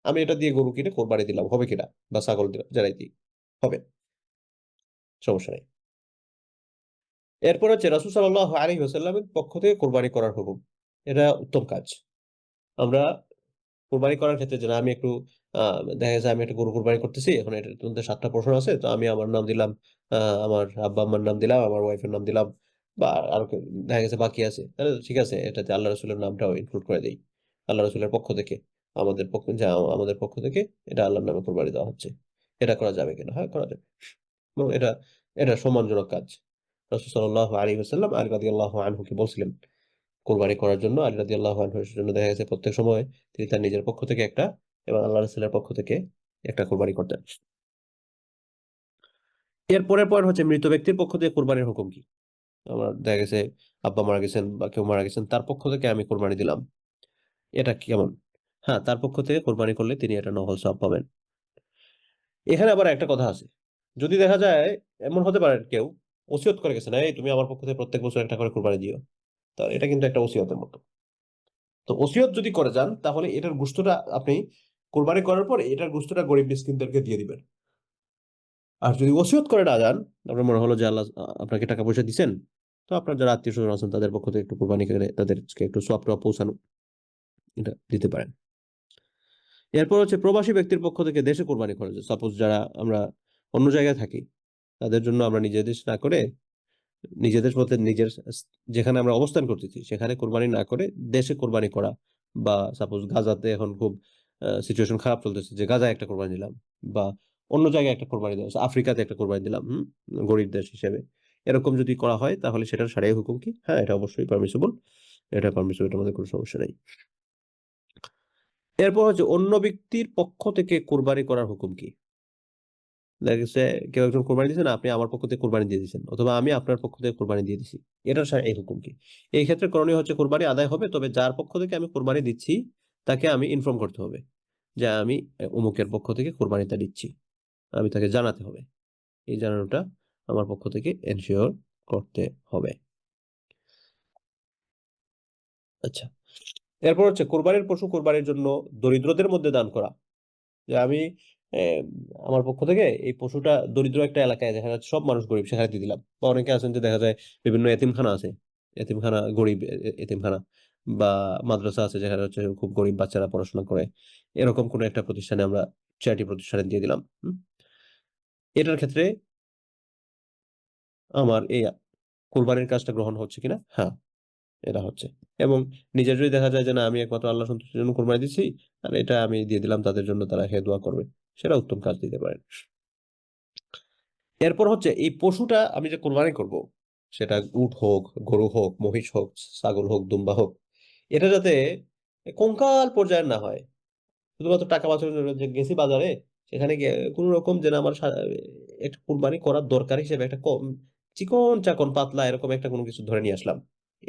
[SPEAKER 2] আমি এটা দিয়ে গরু কিনে কোরবানি দিলাম, হবে কিনা, বা ছাগল দিলাম, যারাই দিই হবে, সমস্যা নেই। এরপর হচ্ছে রাসূল সাল্লাল্লাহু আলাইহি ওয়াসাল্লামের পক্ষ থেকে কোরবানি করার হুকুম, এটা উত্তম কাজ। আমরা কোরবানি করার ক্ষেত্রে যে না আমি একটু দেখা গেছে আমি একটা গরু কোরবানি করতেছি, এখন এটার মধ্যে ৭ টা পোরশন আছে, তো আমি আমার নাম দিলাম, আমার আব্বা-আম্মার নাম দিলাম, আমার ওয়াইফের নাম দিলাম, বা আরো দেখা গেছে বাকি আছে। তাহলে ঠিক আছে, এটাতে আল্লাহ রাসূলের নামটাও ইনক্লুড করে দেই। আল্লাহ রাসূলের পক্ষ থেকে, আমাদের পক্ষ থেকে এটা আল্লাহর নামে কোরবানি দেওয়া হচ্ছে। এটা করা যাবে কিনা? হ্যাঁ, করা যাবে। এবং এটা সম্মানজনক কাজ। রাসূল সাল্লাল্লাহু আলাইহি ওয়াসাল্লাম আলী রাদিয়াল্লাহু আনহুকে বলছিলেন কোরবানি করার জন্য। আলী রাদিয়াল্লাহু আনহুর জন্য দেখা গেছে প্রত্যেক সময় তিনি তার নিজের পক্ষ থেকে একটা এবং আল্লাহ রাসূলের পক্ষ থেকে একটা কোরবানি করতেন। এর পরের পয়েন্ট হচ্ছে মৃত ব্যক্তির পক্ষ থেকে কোরবানির হুকুম কি? আমার দেখা গেছে আব্বা মারা গেছেন বা কেউ মারা গেছেন, তার পক্ষ থেকে আমি কোরবানি দিলাম। এটা কেমন? হ্যাঁ, তার পক্ষ থেকে কোরবানি করলে তিনি এটা নফল সওয়াব পাবেন। এখানে আবার একটা কথা আছে। যদি দেখা যায় এমন হতে পারে কেউ ওসিয়ত করে গেছে, "এই তুমি আমার পক্ষ থেকে প্রত্যেক বছর একটা করে কোরবানি দিও।" তো এটা কিন্তু একটা ওসিয়তের মতো। তো ওসিয়ত যদি করে যান তাহলে এটার গোশতটা আপনি কোরবানি করার পর এটার গোশতটা গরিব মিসকিনদেরকে দিয়ে দিবেন। আর যদি ওসিয়ত করে না যান, আপনার মনে হলো যে আল্লাহ আপনাকে টাকা পয়সা দিছেন, তো আপনার যারা আত্মীয়-স্বজন আছেন তাদের পক্ষ থেকে একটু কোরবানি করে তাদেরকে একটু সওয়াব-টওয়াব পৌঁছানো, এটা দিতে পারেন। এরপর হচ্ছে প্রবাসী ব্যক্তির পক্ষ থেকে দেশে কোরবানি খরচ। সাপোজ যারা আমরা অন্য জায়গায় থাকি, তাদের জন্য আমরা নিজের দেশে না করে, নিজেদের বলতে নিজের যেখানে আমরা অবস্থান করতেছি সেখানে কোরবানি না করে দেশে কোরবানি করা, বা সাপোজ গাজাতে এখন খুব সিচুয়েশন খারাপ চলতেছে, যে গাজায় একটা কোরবানি দিলাম, বা অন্য জায়গায় একটা কোরবানি দিলাম, আফ্রিকাতে একটা কোরবানি দিলাম, গরিব দেশ হিসেবে, এরকম যদি করা হয় তাহলে সেটার শারীরিক হুকুম কি? হ্যাঁ, এটা অবশ্যই পারমিসিবল, এটা পারমিসিবল, এটার মধ্যে কোনো সমস্যা নাই। এরপর হচ্ছে অন্য ব্যক্তির পক্ষ থেকে কোরবানি করার হুকুম কি? দেখা গেছে কেউ একজন কোরবানি দিয়েছেন, আপনি আমার পক্ষ থেকে কোরবানি দিয়ে দিয়েছেন, অথবা আমি আপনার পক্ষ থেকে কোরবানি দিয়ে দিছি, এটার এই হুকুম কি? এই ক্ষেত্রে করণীয় হচ্ছে কোরবানি আদায় হবে, তবে যার পক্ষ থেকে আমি কোরবানি দিচ্ছি তাকে আমি ইনফর্ম করতে হবে যে আমি অমুকের পক্ষ থেকে কোরবানিটা দিচ্ছি, আমি তাকে জানাতে হবে। এই জানানোটা আমার পক্ষ থেকে এনশিওর করতে হবে। আচ্ছা, এরপর হচ্ছে কোরবানির পশু কোরবানির জন্য দরিদ্রদের মধ্যে দান করা। যে আমি আমার পক্ষ থেকে এই পশুটা দরিদ্র একটা এলাকায়, দেখা যাচ্ছে সব মানুষ গরিব, সেখানে দিয়ে দিলাম। বা অনেকে আছেন যে দেখা যায় বিভিন্ন এতিমখানা আছে, এতিমখানা গরিব এতিমখানা, বা মাদ্রাসা আছে যেখানে হচ্ছে খুব গরিব বাচ্চারা পড়াশোনা করে, এরকম কোনো একটা প্রতিষ্ঠানে আমরা চ্যারিটি প্রতিষ্ঠানে দিয়ে দিলাম। এটার ক্ষেত্রে আমার এই কোরবানির কাজটা গ্রহণ হচ্ছে কিনা? হ্যাঁ, এটা হচ্ছে। এবং নিজের যদি দেখা যায় যে না, আমি একমাত্র আল্লাহ সন্তুষ্টির জন্য কোরবানি দিচ্ছি, আর এটা আমি দিয়ে দিলাম তাদের জন্য, তারা হে দোয়া করবে, সেটা উত্তম কাজ দিতে পারেন। এরপর হচ্ছে এই পশুটা আমি যে কোরবানি করব, সেটা উট হোক, গরু হোক, মহিষ হোক, ছাগল হোক, দুম্বা হোক, এটা যাতে কঙ্কাল পর্যায়ের না হয়। শুধুমাত্র টাকা বাঁচানোর জন্য যে গেছি বাজারে, সেখানে গিয়ে কোন রকম যেন আমার একটা কোরবানি করার দরকার হিসেবে একটা কম চিকন চাকন পাতলা এরকম একটা কোনো কিছু ধরে নিয়ে আসলাম,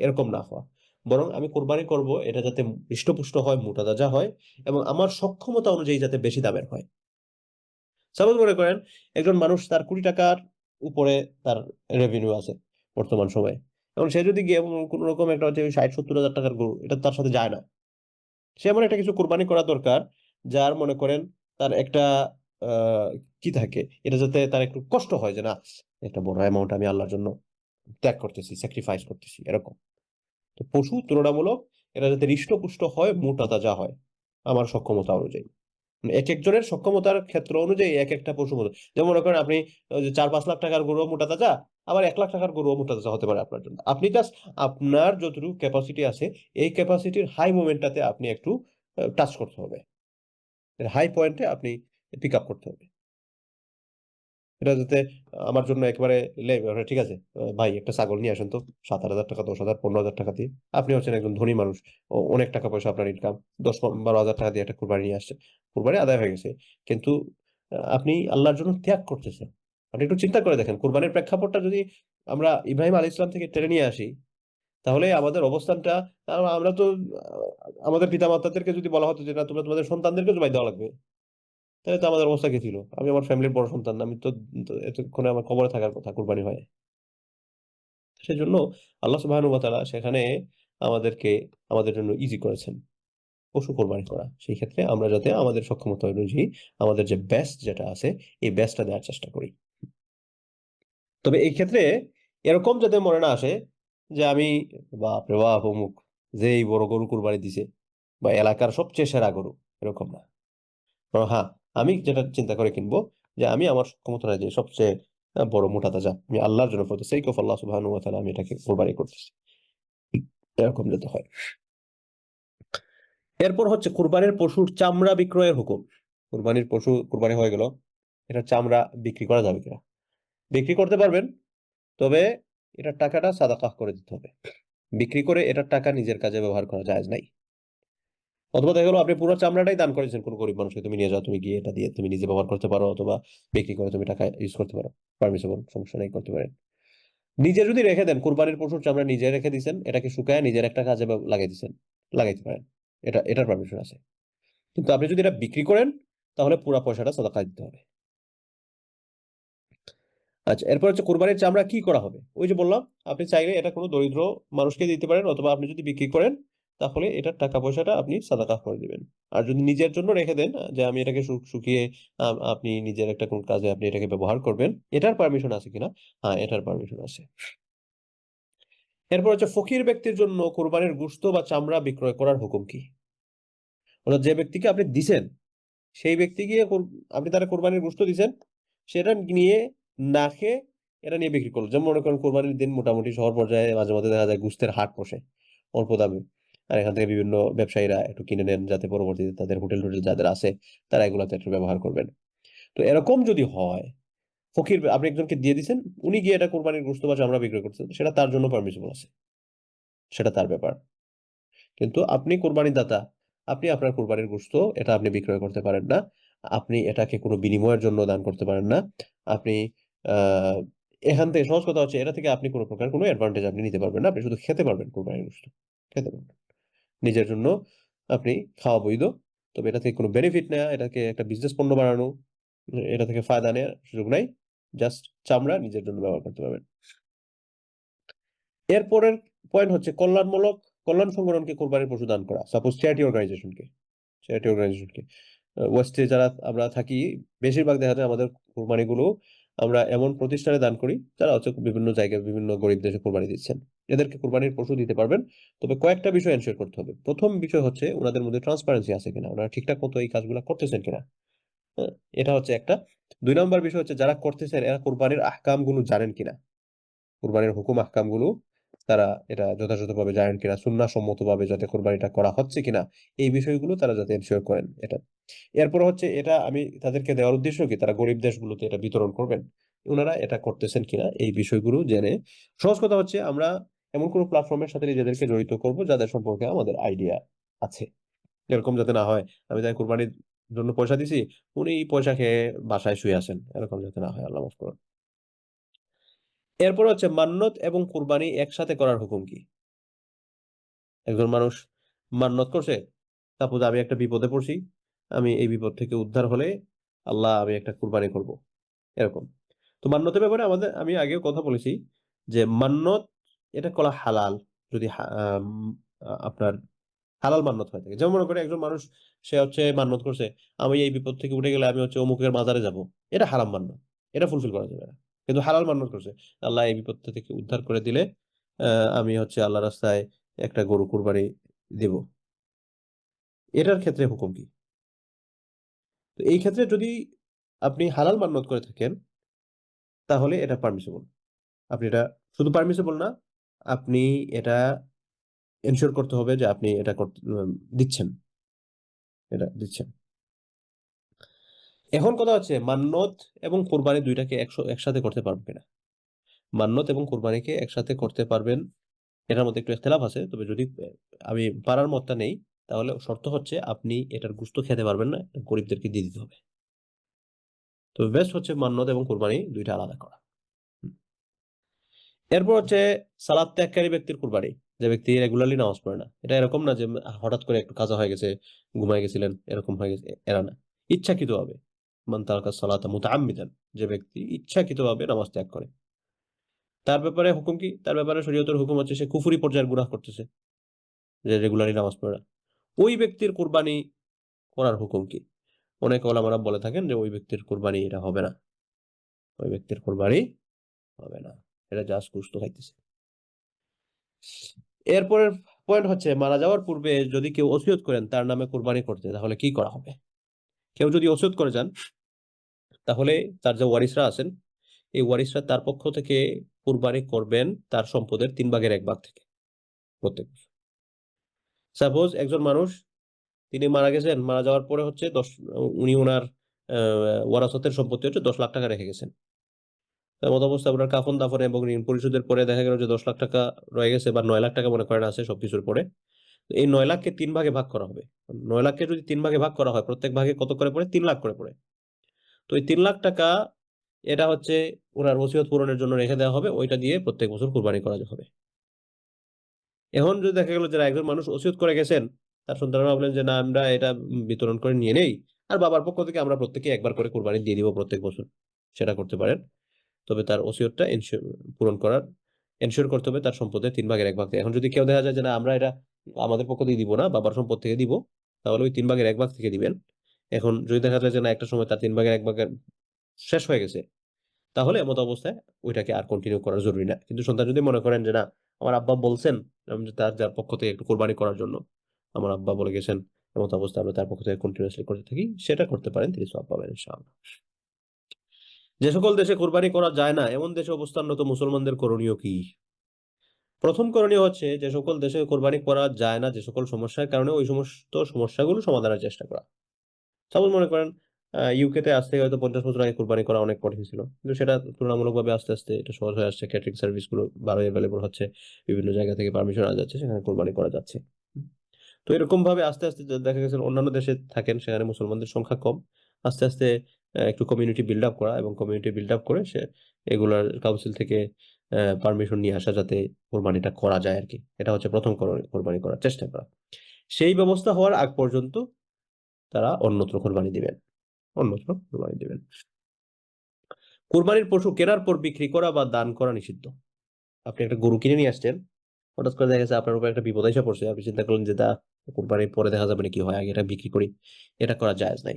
[SPEAKER 2] এরকম না হওয়া। বরং আমি কোরবানি করব এটা যাতে হৃষ্টপুষ্ট হয়, মোটা তাজা হয়, এবং আমার সক্ষমতা অনুযায়ী যাতে বেশি দামের হয়। সাপোজ মনে করেন একজন মানুষ, তার ৳২০ উপরে তার রেভিনিউ আছে বর্তমান সময়ে। এবং সে যদি গিয়ে কোন রকম একটা হচ্ছে ৬০-৭০ হাজার টাকার গরু, এটা তার সাথে যায় না। সে এমন একটা কিছু কোরবানি করা দরকার, যার মনে করেন তার একটা আহ কি থাকে, এটা যাতে তার একটু কষ্ট হয় যে না, একটা বড় অ্যামাউন্ট আমি আল্লাহর জন্য ত্যাগ করতেছি, স্যাক্রিফাইস করতেছি, এরকম। তো পশু তুলনামূলক এটা যাতে হৃষ্টপুষ্ট হয়, মোটা তাজা হয় আমার সক্ষমতা অনুযায়ী। মানে এক একজনের সক্ষমতার ক্ষেত্র অনুযায়ী এক একটা পশু মতো। যেমন মনে করেন আপনি ওই যে ৪-৫ লাখ টাকার গরু মোটা তাজা, আবার ১ লাখ টাকার গরু মোটা তাজা হতে পারে আপনার জন্য। আপনি জাস্ট আপনার যতটুকু ক্যাপাসিটি আছে, এই ক্যাপাসিটির হাই মোমেন্টটাতে আপনি একটু টাচ করতে হবে, হাই পয়েন্টে আপনি পিক আপ করতে হবে। এটা যাতে আমার জন্য একেবারে ঠিক আছে, ভাই একটা ছাগল নিয়ে আসেন তো, ৭,০০০ টাকা, ১০,০০০, ১৫,০০০ দিয়ে। আপনি হচ্ছেন একজন ধনী মানুষ, অনেক টাকা পয়সা আপনার ইনকাম, ১০-১২ হাজার টাকা দিয়ে একটা কুরবানি নিয়ে আসছে, কুরবানি আদায় হয়ে গেছে। কিন্তু আপনি আল্লাহর জন্য ত্যাগ করতেছেন। আপনি একটু চিন্তা করে দেখেন, কোরবানির প্রেক্ষাপটটা যদি আমরা ইব্রাহিম আলী ইসলাম থেকে টেনে নিয়ে আসি, তাহলে আমাদের অবস্থানটা, আমরা তো আমাদের পিতা মাতাদেরকে যদি বলা হতো যে না, তোমরা তোমাদের সন্তানদেরকে জবাই দেওয়া লাগবে, তাহলে তো আমাদের অবস্থা কি ছিল? আমি আমার ফ্যামিলির বড় সন্তান, আমি তো এতক্ষণে আমার কবরে থাকার কথা কুরবানি হয়। সেজন্য আল্লাহ সুবহানাহু ওয়া তাআলা সেখানে আমাদেরকে, আমাদের জন্য ইজি করেছেন পশু কোরবানি করা। সেই ক্ষেত্রে আমরা যাতে আমাদের সক্ষমতা অনুযায়ী আমাদের যে বেস্ট যেটা আছে, এই বেস্টটা দেওয়ার চেষ্টা করি। তবে এই ক্ষেত্রে এরকম যাতে মনে না আসে যে আমি বাপরে বাপ অমুক যেই বড় গরু কুরবানি দিছে, বা এলাকার সবচেয়ে সেরা গরু, এরকম না। হ্যাঁ, আমি যেটা চিন্তা করে কিনবো, যে আমি আমার সক্ষমতা অনুযায়ী সবচেয়ে বড় মোটা তাজা, আমি আল্লাহর জন্য ফর দ্য সেক অফ আল্লাহ সুবহানাহু ওয়া তাআলা আমি এটাকে কোরবানি করতেছি, এরকম যাতে হয়। এরপর হচ্ছে কুরবানির পশুর চামড়া বিক্রয়ের হুকুম। কুরবানির পশু কুরবানি হয়ে গেল, এটার চামড়া বিক্রি করা যাবে কিনা? বিক্রি করতে পারবেন, তবে এটার টাকাটা সাদাকাহ করে দিতে হবে। বিক্রি করে এটার টাকা নিজের কাজে ব্যবহার করা জায়েজ নাই। অথবা দেখা গেল আপনি পুরো চামড়াটাই দান করেছেন কোন গরিব মানুষকে, তুমি নিয়ে যাও, তুমি গিয়ে এটা দিয়ে তুমি নিজে ব্যবহার করতে পারো, অথবা বিক্রি করে তুমি টাকা ইউজ করতে পারো, পারমিসিবল, সমস্যা নাই, করতে পারেন। নিজে যদি রেখে দেন, কুরবানির পশুর চামড়া নিজে রেখে দিছেন, এটাকে শুকায় নিজের একটা কাজে লাগাই দিছেন, লাগাইতে পারেন, এটার পারমিশন আছে। কিন্তু আপনি যদি এটা বিক্রি করেন, তাহলে পুরো পয়সাটা সাদাকা দিতে হবে। আচ্ছা, এরপর হচ্ছে কোরবানির চামড়া কি করা হবে? ওই যে বললাম, আপনি চাইলে এটা কোনো দরিদ্র মানুষকে দিতে পারেন, অথবা আপনি যদি বিক্রি করেন, তাহলে এটার টাকা পয়সাটা আপনি সাদাকাহ করে দিবেন। আর যদি নিজের জন্য রেখে দেন, যে আমি এটাকে শুকিয়ে আপনি নিজের একটা কোন কাজে আপনি এটাকে ব্যবহার করবেন, এটার পারমিশন আছে কিনা? হ্যাঁ, এটার পারমিশন আছে। এরপর হচ্ছে ফকির ব্যক্তির জন্য কোরবানির গোশত বা চামড়া বিক্রয় করার হুকুম কি? অর্থাৎ যে ব্যক্তিকে আপনি দিছেন, সেই ব্যক্তি গিয়ে আপনি তারা কোরবানির গোশত দিছেন, সেটা নিয়ে না খেয়ে এটা নিয়ে বিক্রি করলো। যেমন মনে করেন কোরবানির দিন মোটামুটি শহর পর্যায়ে মাঝে মধ্যে দেখা যায় গোশতের হাট বসে অল্প দামে। আর এখান থেকে বিভিন্ন ব্যবসায়ীরা একটু কিনে নেন, যাতে পরবর্তীতে তাদের হোটেল-টোটেল যাদের আছে, তারা এগুলাতে একটু ব্যবহার করবেন। তো এরকম যদি হয়, ফকির আপনি একজনকে দিয়ে দিছেন, উনি গিয়ে এটা কোরবানির গোশত বা চামড়া বিক্রয় করছেন, সেটা তার জন্য পারমিসিবল আছে। সেটা তার ব্যাপার। কিন্তু আপনি কোরবানির দাতা, আপনি আপনার কোরবানির গোশত এটা আপনি বিক্রয় করতে পারেন না। আপনি এটাকে কোনো বিনিময়ের জন্য দান করতে পারেন না। আপনি আ এখান থেকে সহজ কথা হচ্ছে, এটা থেকে আপনি কোন প্রকার কোন অ্যাডভান্টেজ আপনি নিতে পারবেন না। আপনি শুধু খেতে পারবেন কোরবানির গোশত। খেতে পারবেন। নিজের জন্য আপনি খাওয়া বৈধ। তবে এটা থেকে কোনো বেনিফিট নেওয়া, এটাকে একটা বিজনেস পণ্য বানানো, এটা থেকে ফায়দা নেওয়ার সুযোগ নাই। জাস্ট চামড়া নিজের জন্য ব্যবহার করতে পারবেন। এরপরের পয়েন্ট হচ্ছে কল্যাণ সংগঠনকে কোরবানির পশু দান করা। সাপোজ চ্যারিটি অর্গানাইজেশনকে ওয়েস্টে যারা আমরা থাকি, বেশিরভাগ দেখা যায় আমাদের কোরবানিগুলো আমরা এমন প্রতিষ্ঠানে দান করি যারা হচ্ছে বিভিন্ন জায়গায় বিভিন্ন গরিব দেশে কোরবানি দিচ্ছেন। এদেরকে কোরবানির পশু দিতে পারবেন, তবে কয়েকটা বিষয় এনশিওর করতে হবে। প্রথম বিষয় হচ্ছে ওনাদের মধ্যে ট্রান্সপারেন্সি আছে কিনা, ওনারা ঠিকঠাক মতো এই কাজগুলো করতেছেন কিনা। হ্যাঁ, এটা হচ্ছে একটা। ২ নম্বর বিষয় হচ্ছে যারা করতেছেন এরা কোরবানির আহকাম গুলো জানেন কিনা, কোরবানির হুকুম আহকাম গুলো তারা এটা যথাযথভাবে জানেন কিনা, সুন্নাহ সম্মতভাবে যাতে কোরবানিটা করা হচ্ছে কিনা, এই বিষয়গুলো তারা যাতে এনশিওর করেন এটা। এরপর হচ্ছে এটা আমি তাদেরকে দেওয়ার উদ্দেশ্য কি, তারা গরিব দেশগুলোতে এটা বিতরণ করবেন, ওনারা এটা করতেছেন কিনা এই বিষয়গুলো জেনে। সহজ কথা হচ্ছে আমরা এমন কোনো প্ল্যাটফর্মের সাথে নিজেদেরকে জড়িত করব যাদের সম্পর্কে আমাদের আইডিয়া আছে। এরকম যাতে না হয় আমি তাই কোরবানির জন্য পয়সা দিছি, উনি পয়সা খেয়ে বাসায় শুয়ে আছেন, এরকম যাতে না হয়, আল্লাহ মাফ করুন। এরপর হচ্ছে মান্নত এবং কুরবানি একসাথে করার হুকুম কি। একজন মানুষ মান্নত করছে, সাপোজ আমি একটা বিপদে পড়ছি, আমি এই বিপদ থেকে উদ্ধার হলে আল্লাহ আমি একটা কুরবানি করব, এরকম। তো মান্নতের ব্যাপারে আমি আগেও কথা বলেছি যে মান্নত এটা করা হালাল যদি আপনার হালাল মান্নত হয়ে থাকে। যেমন মনে করে একজন মানুষ সে হচ্ছে মান্নত করছে আমি এই বিপদ থেকে উঠে গেলে আমি হচ্ছে অমুকের মাজারে যাব, এটা হারাম মান্নত, এটা ফুলফিল করা যাবে না। কিন্তু হালাল মান্নত করছে আল্লাহ এই বিপদ থেকে উদ্ধার করে দিলে আমি হচ্ছে আল্লাহ রাস্তায় একটা গরু কুরবানি দেব, এটার ক্ষেত্রে হুকুম কি। তো এই ক্ষেত্রে যদি আপনি হালাল মান্নত করে থাকেন তাহলে এটা পারমিসিবল। আপনি এটা শুধু পারমিসিবল না, আপনি এটা এনশিওর করতে হবে যে আপনি এটা দিচ্ছেন, এটা দিচ্ছেন। এখন কথা হচ্ছে মান্নত এবং কোরবানি দুইটাকে একসাথে করতে পারবেন কিনা। মান্নত এবং কোরবানিকে একসাথে করতে পারবেন, এটার মধ্যে একটু ইখতিলাফ আছে, তবে যদি আমি পারার মতটা নেই তাহলে শর্ত হচ্ছে আপনি এটার গুস্ত খেতে পারবেন না, গরিবদেরকে দিয়ে দিতে হবে। তো বেস্ট হচ্ছে মান্নত এবং কোরবানি দুইটা আলাদা করা। এরপর হচ্ছে সালাত ত্যাগকারী ব্যক্তির কুরবানি, যে ব্যক্তি রেগুলারলি নামাজ পড়ে না। এটা এরকম না যে হঠাৎ করে একটু কাজা হয়ে গেছে, ঘুমায় গেছিলেন, এরকম হয়ে গেছে, এরা না। ইচ্ছাকৃতভাবে মান তারাকা সালাতা মুতাআম্মিদান, যে ব্যক্তি ইচ্ছাকৃতভাবে নামাজ ত্যাগ করে, তার ব্যাপারে হুকুম কি। তার ব্যাপারে শরীয়তের হুকুম হচ্ছে সে কুফরি পর্যায়ের গুনাহ করতেছে, যে রেগুলারলি নামাজ পড়ে না। ওই ব্যক্তির কুরবানি করার হুকুম কি। অনেক ওলামারা বলে থাকেন যে ওই ব্যক্তির কুরবানি এটা হবে না, ওই ব্যক্তির কুরবানি হবে না, এটা জাস্ট গোশত খাইতেছে। এরপরের পয়েন্ট হচ্ছে মারা যাওয়ার পূর্বে যদি কেউ ওসিয়ত করেন তার নামে কোরবানি করতে, তাহলে কি করা হবে। কেউ যদি ওসিয়ত করে যান তাহলে তার যে ওয়ারিসরা আছেন এই ওয়ারিসরা তার পক্ষ থেকে কোরবানি করবেন তার সম্পদের 3/1 থেকে প্রত্যেক। সাপোজ একজন মানুষ তিনি মারা গেছেন, মারা যাওয়ার পরে হচ্ছে উনি ওনার ওয়ারাসতের সম্পত্তি হচ্ছে 10 লাখ টাকা রেখে গেছেন। মত অবস্থায় ওনার কাফন দাফন এবং ঋণ পরিশোধের পরে দেখা গেল যে 10 লাখ টাকা রয়ে গেছে, বা 9 লাখ টাকা মনে করেন আছে সবকিছুর পরে। এই 9 লাখকে 3 ভাগে ভাগ করা হবে। 9 লাখকে যদি 3 ভাগে ভাগ করা হয়, প্রত্যেক ভাগে কত করে পড়ে, 3 লাখ করে পড়ে। তো এই 3 লাখ টাকা এটা হচ্ছে ওনার ওসিয়ত পূরণের জন্য রেখে দেওয়া হবে, ওইটা দিয়ে প্রত্যেক বছর কুরবানি করা হবে। এখন যদি দেখা গেল যে একজন মানুষ ওসিয়ত করে গেছেন, তার সন্তানরা ভাবলেন যে না আমরা এটা বিতরণ করে নিয়ে নেই, আর বাবার পক্ষ থেকে আমরা প্রত্যেকে একবার করে কুরবানি দিয়ে দিব প্রত্যেক বছর, সেটা করতে পারেন। তবে তার ওসিয়তটা পূরণ করার এনশিওর করতে হবে তার সম্পদের 3/1 থেকে। এখন যদি কেউ দেখা যায় যে না আমরা এটা আমাদের পক্ষ থেকে দিব না, বাবার সম্পদ থেকে দিব, তাহলে ওই 3/1 থেকে দিবেন। এখন যদি দেখা যায় যে না একটা সময় তার 3/1 শেষ হয়ে গেছে, তাহলে এমত অবস্থায় ওইটাকে আর কন্টিনিউ করা জরুরি না। কিন্তু সন্তান যদি মনে করেন যে না আমার আব্বা বলছেন তার যার পক্ষ থেকে একটু কোরবানি করার জন্য, আমার আব্বা বলে গেছেন, এমত অবস্থায় আমরা তার পক্ষ থেকে কন্টিনিউয়াসলি করতে থাকি, সেটা করতে পারেন, তিনি সওয়াব পাবেন ইনশাআল্লাহ। যে সকল দেশে কোরবানি করা যায় না এমন দেশে অবস্থানরত মুসলমানদের করণীয় কি। প্রথম করণীয় হচ্ছে যে সকল দেশে কোরবানি করা যায় না, যে সকল সমস্যার কারণে, ওই সমস্ত সমস্যাগুলো সমাধানের চেষ্টা করা। সাপোজ মনে করেন ইউকে তে আজ থেকে হয়তো 50 বছর আগে কোরবানি করা অনেক কঠিন ছিল, কিন্তু সেটা তুলনামূলকভাবে আস্তে আস্তে এটা সহজ হয়ে আসছে। ক্যাটারিং সার্ভিস গুলো ভালো অ্যাভেলেবল হচ্ছে, বিভিন্ন জায়গা থেকে পারমিশন আনা যাচ্ছে, সেখানে কোরবানি করা যাচ্ছে। তো এরকম ভাবে আস্তে আস্তে দেখা গেছে অন্যান্য দেশে থাকেন সেখানে মুসলমানদের সংখ্যা কম, আস্তে আস্তে একটু কমিউনিটি বিল্ড আপ করা, এবং কমিউনিটি বিল্ড আপ করে সে এগুলার কাউন্সিল থেকে পারমিশন নিয়ে আসা যাতে কোরবানিটা করা যায় আর কি। এটা হচ্ছে প্রথম কোরবানি করার চেষ্টা করা। সেই ব্যবস্থা হওয়ার আগ পর্যন্ত তারা অন্যত্র কোরবানি দিবেন, অন্যত্র কোরবানি দিবেন। কোরবানির পশু কেনার পর বিক্রি করা বা দান করা নিষিদ্ধ। আপনি একটা গরু কিনে নিয়ে আসছেন, হঠাৎ করে দেখা গেছে আপনার উপর একটা বিপদ এসে পড়ছে, আপনি চিন্তা করলেন যে তা কোরবানির পরে দেখা যাবে না কি হয়, আগে এটা বিক্রি করি। এটা করা জায়েজ নাই,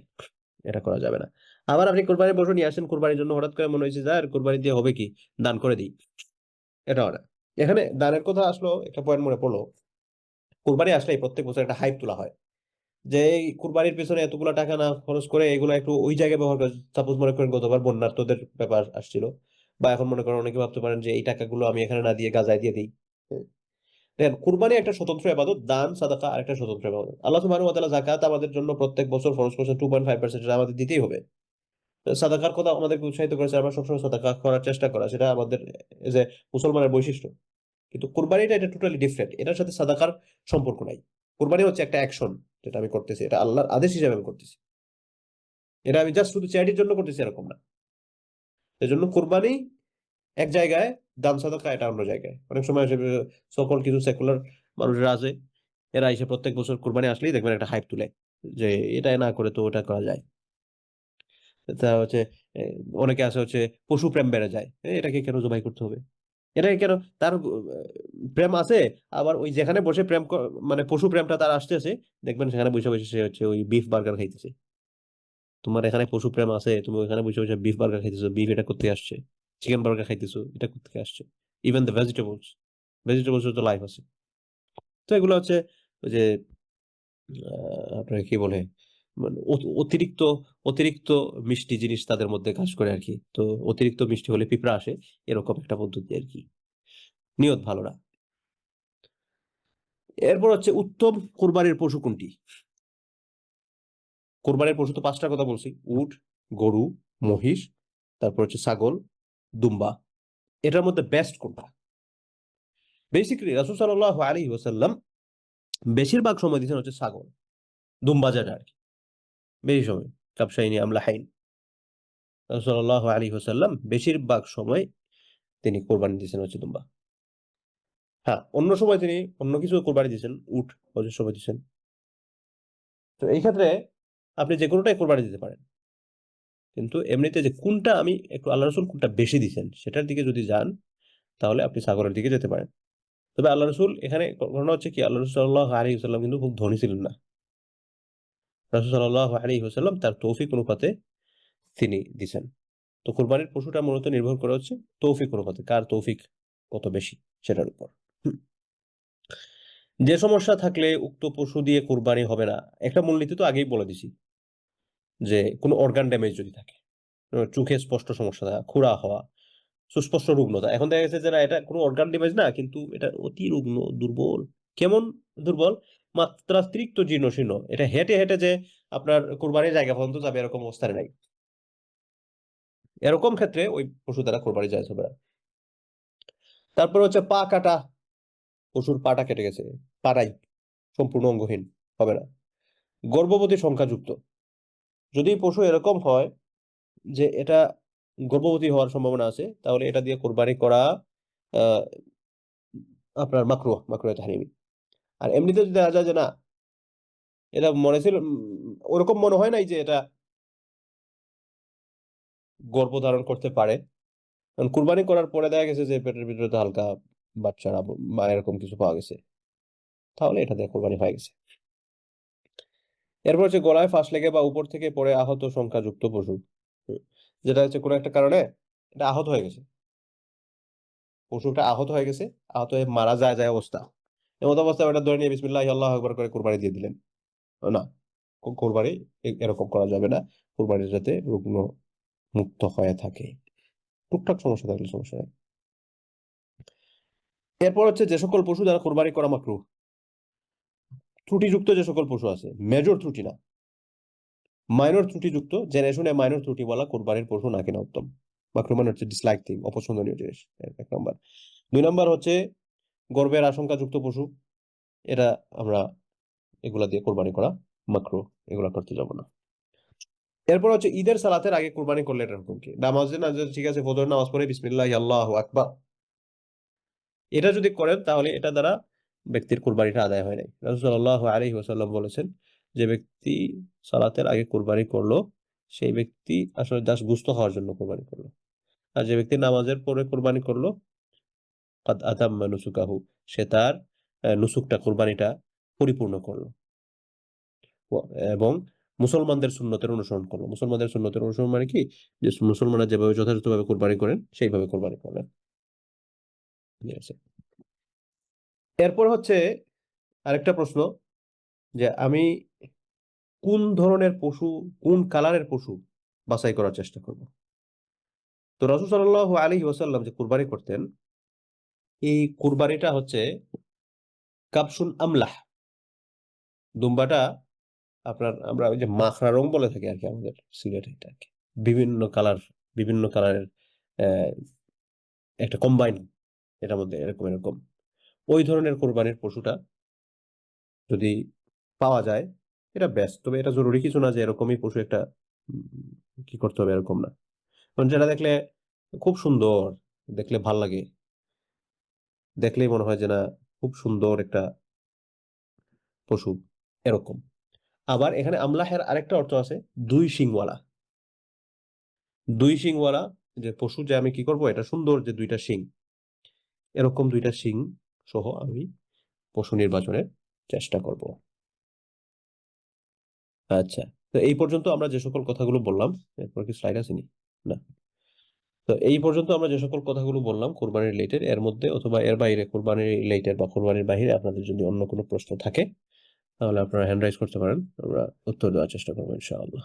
[SPEAKER 2] এটা করা যাবে না। আবার আপনি কোরবানির পশু নিয়ে আসেন কোরবানির জন্য, হঠাৎ করে মনে হয়েছে যে আর কোরবানি দিয়ে হবে কি, দান করে দিই, এটাও না। এখানে দানের কথা আসলো, একটা পয়েন্ট মনে পড়লো। কোরবানি আসলেই প্রত্যেক বছর একটা হাইপ তোলা হয় যে এই কুরবানির পেছনে এতগুলো টাকা না খরচ করে এগুলো একটু ওই জায়গায় ব্যবহার করে। সাপোজ মনে করেন গতবার বন্যার্তদের ব্যাপার আসছিল, বা এখন মনে করেন অনেকে ভাবতে পারেন যে এই টাকাগুলো আমি এখানে না দিয়ে গাজায় দিয়ে দিই। দেখেন, কুরবানি একটা স্বতন্ত্র ইবাদত, দান সাদাকা আরেকটা স্বতন্ত্র ইবাদত। আল্লাহ সুবহানাহু ওয়া তাআলা যাকাত আমাদের জন্য প্রত্যেক বছর ফরজ করেছেন 2.5%, এটা আমাদের দিতেই হবে। সাদাকার কথা আমাদেরকে উৎসাহিত করেছে, আমরা সবসময় সাদাকা করার চেষ্টা করা, সেটা আমাদের যে মুসলমানের বৈশিষ্ট্য। কিন্তু কুরবানিটা এটা টোটালি ডিফারেন্ট, এটার সাথে সাদাকার সম্পর্ক নাই। কুরবানি হচ্ছে একটা অ্যাকশন, যেটা আমি করতেছি, এটা আল্লাহর আদেশ হিসেবে আমি করতেছি। এটা আমি জাস্ট শুধু চ্যারিটির জন্য করতেছি এরকম না। এজন্য কোরবানি এক জায়গায়, দান সাদাকা এটা অন্য জায়গায়। অনেক সময় সকল কিছু সেকুলার মানুষরা আছে, এরা এসে প্রত্যেক বছর কোরবানি আসলেই দেখবেন একটা হাইপ তুলে যে এটা না করে তো ওটা করা যায়। তা হচ্ছে এ, অনেকে আছে হচ্ছে পশু প্রেম বেড়ে যায়, এটাকে কেন জবাই করতে হবে, এটাকে কেন, তার প্রেম আছে। আবার ওই যেখানে বসে মানে পশু প্রেমটা তার আসতেছে, দেখবেন সেখানে বসে বসে সে হচ্ছে ওই বিফ বার্গার খাইতেছে। তোমার এখানে পশু প্রেম আছে, তুমি ওখানে বসে বসে বিফ বার্গার খাইতেছো, বিফ এটা করতে আসছে, চিকেন বার্গার খাইতেছো, এটা করতে আসছে। ইভেন দ্য ভেজিটেবলস, ভেজিটেবলস তো লাইফ আছে। তো এগুলো হচ্ছে ওই যে আপনার কি বলে, মানে অতিরিক্ত অতিরিক্ত মিষ্টি জিনিস তাদের মধ্যে কাজ করে আর কি। তো অতিরিক্ত মিষ্টি হলে পিঁপড়া আসে, এরকম একটা পদ্ধতি আর কি। নিয়ত ভালো না। এরপর হচ্ছে উত্তম কোরবানির পশু কোনটি। কোরবানির পশু তো 5টা কথা বলছি: উট, গরু, মহিষ, তারপর হচ্ছে ছাগল, দুম্বা। এটার মধ্যে বেস্ট কোনটা? বেসিক্যালি রাসূল সাল্লাল্লাহু আলাইহি ওয়াসাল্লাম বেশিরভাগ সময় দিয়েছেন হচ্ছে ছাগল, দুম্বা যেটা আর কি, বেশি সময়। কাবশাইনি আমলাহাইন, রাসূল সাল্লাল্লাহু আলাইহি ওয়াসাল্লাম বেশিরভাগ সময় তিনি কোরবানি দিয়েছেন হচ্ছে দুম্বা। হ্যাঁ, অন্য সময় তিনি অন্য কিছু কোরবানি দিয়েছেন, উট হজের সময় দিয়েছেন। তো এই ক্ষেত্রে আপনি যে কোনোটাই কোরবানি দিতে পারেন, কিন্তু এমনিতে যে কোনটা আমি একটু আল্লাহ রসুল কোনটা বেশি দিচ্ছেন সেটার দিকে যদি যান, তাহলে আপনি ছাগলের দিকে যেতে পারেন। তবে আল্লাহ রসুল এখানে ঘটনা হচ্ছে কি, আল্লাহ রসুল সাল্লাল্লাহু আলাইহি ওয়াসাল্লাম কিন্তু খুব ধনী ছিলেন না। রাসূল সাল্লাল্লাহু আলাইহি ওয়াসাল্লাম তার তৌফিক অনুপাতে তিনি দিছেন। তো কোরবানির পশুটা মূলত নির্ভর করে হচ্ছে তৌফিক অনুপাতে, কার তৌফিক কত বেশি সেটার উপর। হুম। যে সমস্যা থাকলে উক্ত পশু দিয়ে কোরবানি হবে না, একটা মূলনীতি তো আগেই বলে দিছি, যে কোনো অর্গান ড্যামেজ যদি থাকে, চোখে স্পষ্ট সমস্যা থাকা, খুরা হওয়া, সুস্পষ্ট রুগ্নতা। এখন দেখা গেছে যে না, এটা কোনো অর্গান ড্যামেজ না, কিন্তু এটা অতি রুগ্ন, দুর্বল। কেমন দুর্বল? মাত্রাতিরিক্ত জীর্ণ শীর্ণ। এটা হেঁটে হেঁটে যে আপনার কোরবানির জায়গা পর্যন্ত যাবে এরকম অবস্থায় নাই। এরকম ক্ষেত্রে ওই পশু দ্বারা কোরবানি জায়েজ হবে না। তারপর হচ্ছে পা কাটা, পশুর পাটা কেটে গেছে, পাটাই সম্পূর্ণ অঙ্গহীন, হবে না। গর্ভবতী সংখ্যাযুক্ত, যদি পশু এরকম হয় যে এটা গর্ভবতী হওয়ার সম্ভাবনা আছে, তাহলে এটা দিয়ে কোরবানি করা আহ আপনার মাকরুহ, মাকরুহে তাহরিমি। আর এমনিতে যদি দেখা যায় যে না, এটা মনে ছিল ওরকম মনে হয় নাই যে এটা গর্ভধারণ করতে পারে, কারণ কুরবানি করার পরে দেখা গেছে যে পেটের ভিতরে তো হালকা বাচ্চারা বা এরকম কিছু পাওয়া গেছে, তাহলে এটা দিয়ে কোরবানি হয়ে গেছে। এরপর হচ্ছে গলায় ফাঁস লেগে বা উপর থেকে পড়ে আহত সংখ্যাযুক্ত পশু। হুম, যেটা হচ্ছে কোনো একটা কারণে এটা আহত হয়ে গেছে, পশুটা আহত হয়ে গেছে, আহত হয়ে মারা যায় যায় অবস্থা। এমন অবস্থায় ওটা ধরে নিয়ে বিসমিল্লাহ আল্লাহু আকবার করে কোরবানি দিয়ে দিলেন, না, কোরবানি এরকম করা যাবে না। কোরবানির যাতে রুগ্ন মুক্ত হয়ে থাকে, টুকটাক সমস্যা থাকলে সমস্যা নেই। এরপর হচ্ছে যে সকল পশু দ্বারা কোরবানি করা মাকরুহ, ত্রুটিযুক্ত যে সকল পশু আছে, মেজর ত্রুটি না, মাইনর ত্রুটিযুক্ত, জেনে শুনে মাইনর ত্রুটি বলা কোরবানির পশু না কেনা উত্তম। মাকরুহ মানে হচ্ছে ডিসলাইক থিং, অপছন্দনীয় জিনিস, এক নম্বর। 2 নম্বর হচ্ছে গর্ভের আশঙ্কাযুক্ত পশু, এটা আমরা এগুলা দিয়ে কোরবানি করা মাকরুহ, এগুলা করতে যাব না। এরপর হচ্ছে ঈদের সালাতের আগে কোরবানি করলে এটার হুকুম কি? নামাজে না, ঠিক আছে, ফজর নামাজ পড়ে বিসমিল্লাহ আল্লাহু আকবার, এটা যদি করেন তাহলে এটা দ্বারা ব্যক্তির কোরবানিটা আদায় হয় নাই। রাসূল সাল্লাল্লাহু আলাইহি ওয়াসাল্লাম বলেছেন যে ব্যক্তি সালাতের আগে কুরবানি করলো সেই ব্যক্তি আসলে জাস্ট গোশত খাওয়ার জন্য কুরবানি করলো। আর যে ব্যক্তি নামাজের পরে কুরবানি করলো কাদ আতাম্মা নুসুকাহু, সে তার নুসুকটা কুরবানিটা পরিপূর্ণ করলো এবং মুসলমানদের সুন্নতের অনুসরণ করলো। মুসলমানদের সুন্নতের অনুসরণ মানে কি, যে মুসলমানরা যেভাবে যথাযথভাবে কুরবানি করেন সেইভাবে কুরবানি করলেন। ঠিক আছে। এরপর হচ্ছে আরেকটা প্রশ্ন, যে আমি কোন ধরনের পশু, কোন কালারের পশু বাছাই করার চেষ্টা করব। তো রাসূল সাল্লাল্লাহু আলাইহি ওয়াসাল্লাম যে কুরবানি করতেন, এই কুরবানিটা হচ্ছে কাবসুন আমলাহ। দুম্বাটা আপনার আমরা ওই যে মাখরা রং বলে থাকি আর কি আমাদের সিলেটে, এটা আর কি বিভিন্ন কালার, বিভিন্ন কালারের একটা কম্বাইন এটার মধ্যে এরকম এরকম ওই ধরনের কোরবানির পশুটা যদি পাওয়া যায় এটা বেস্ট। তবে এটা জরুরি কিছু না যে এরকমই পশু একটা কি করতে হবে, এরকম না। কারণ যেটা দেখলে খুব সুন্দর, দেখলে ভাল লাগে, দেখলেই মনে হয় যে না খুব সুন্দর একটা পশু, এরকম। আবার এখানে আমলাহের আরেকটা অর্থ আছে, দুই শিংওয়ালা। দুই শিংওয়ালা যে পশু, যে আমি কি করব, এটা সুন্দর যে দুইটা শিং, এরকম দুইটা শিং সহ আমি পশু নির্বাচনের চেষ্টা করব। আচ্ছা, তো এই পর্যন্ত আমরা যে সকল কথাগুলো বললাম, এরপর কি স্লাইড আছে নি? না। তো এই পর্যন্ত আমরা যে সকল কথাগুলো বললাম কোরবানি রিলেটেড, এর মধ্যে অথবা এর বাইরে কোরবানি রিলেটেড বা কোরবানির বাইরে আপনাদের যদি অন্য কোনো প্রশ্ন থাকে তাহলে আপনারা হ্যান্ড রাইজ করতে পারেন, আমরা উত্তর দেওয়ার চেষ্টা করবো ইনশাআল্লাহ।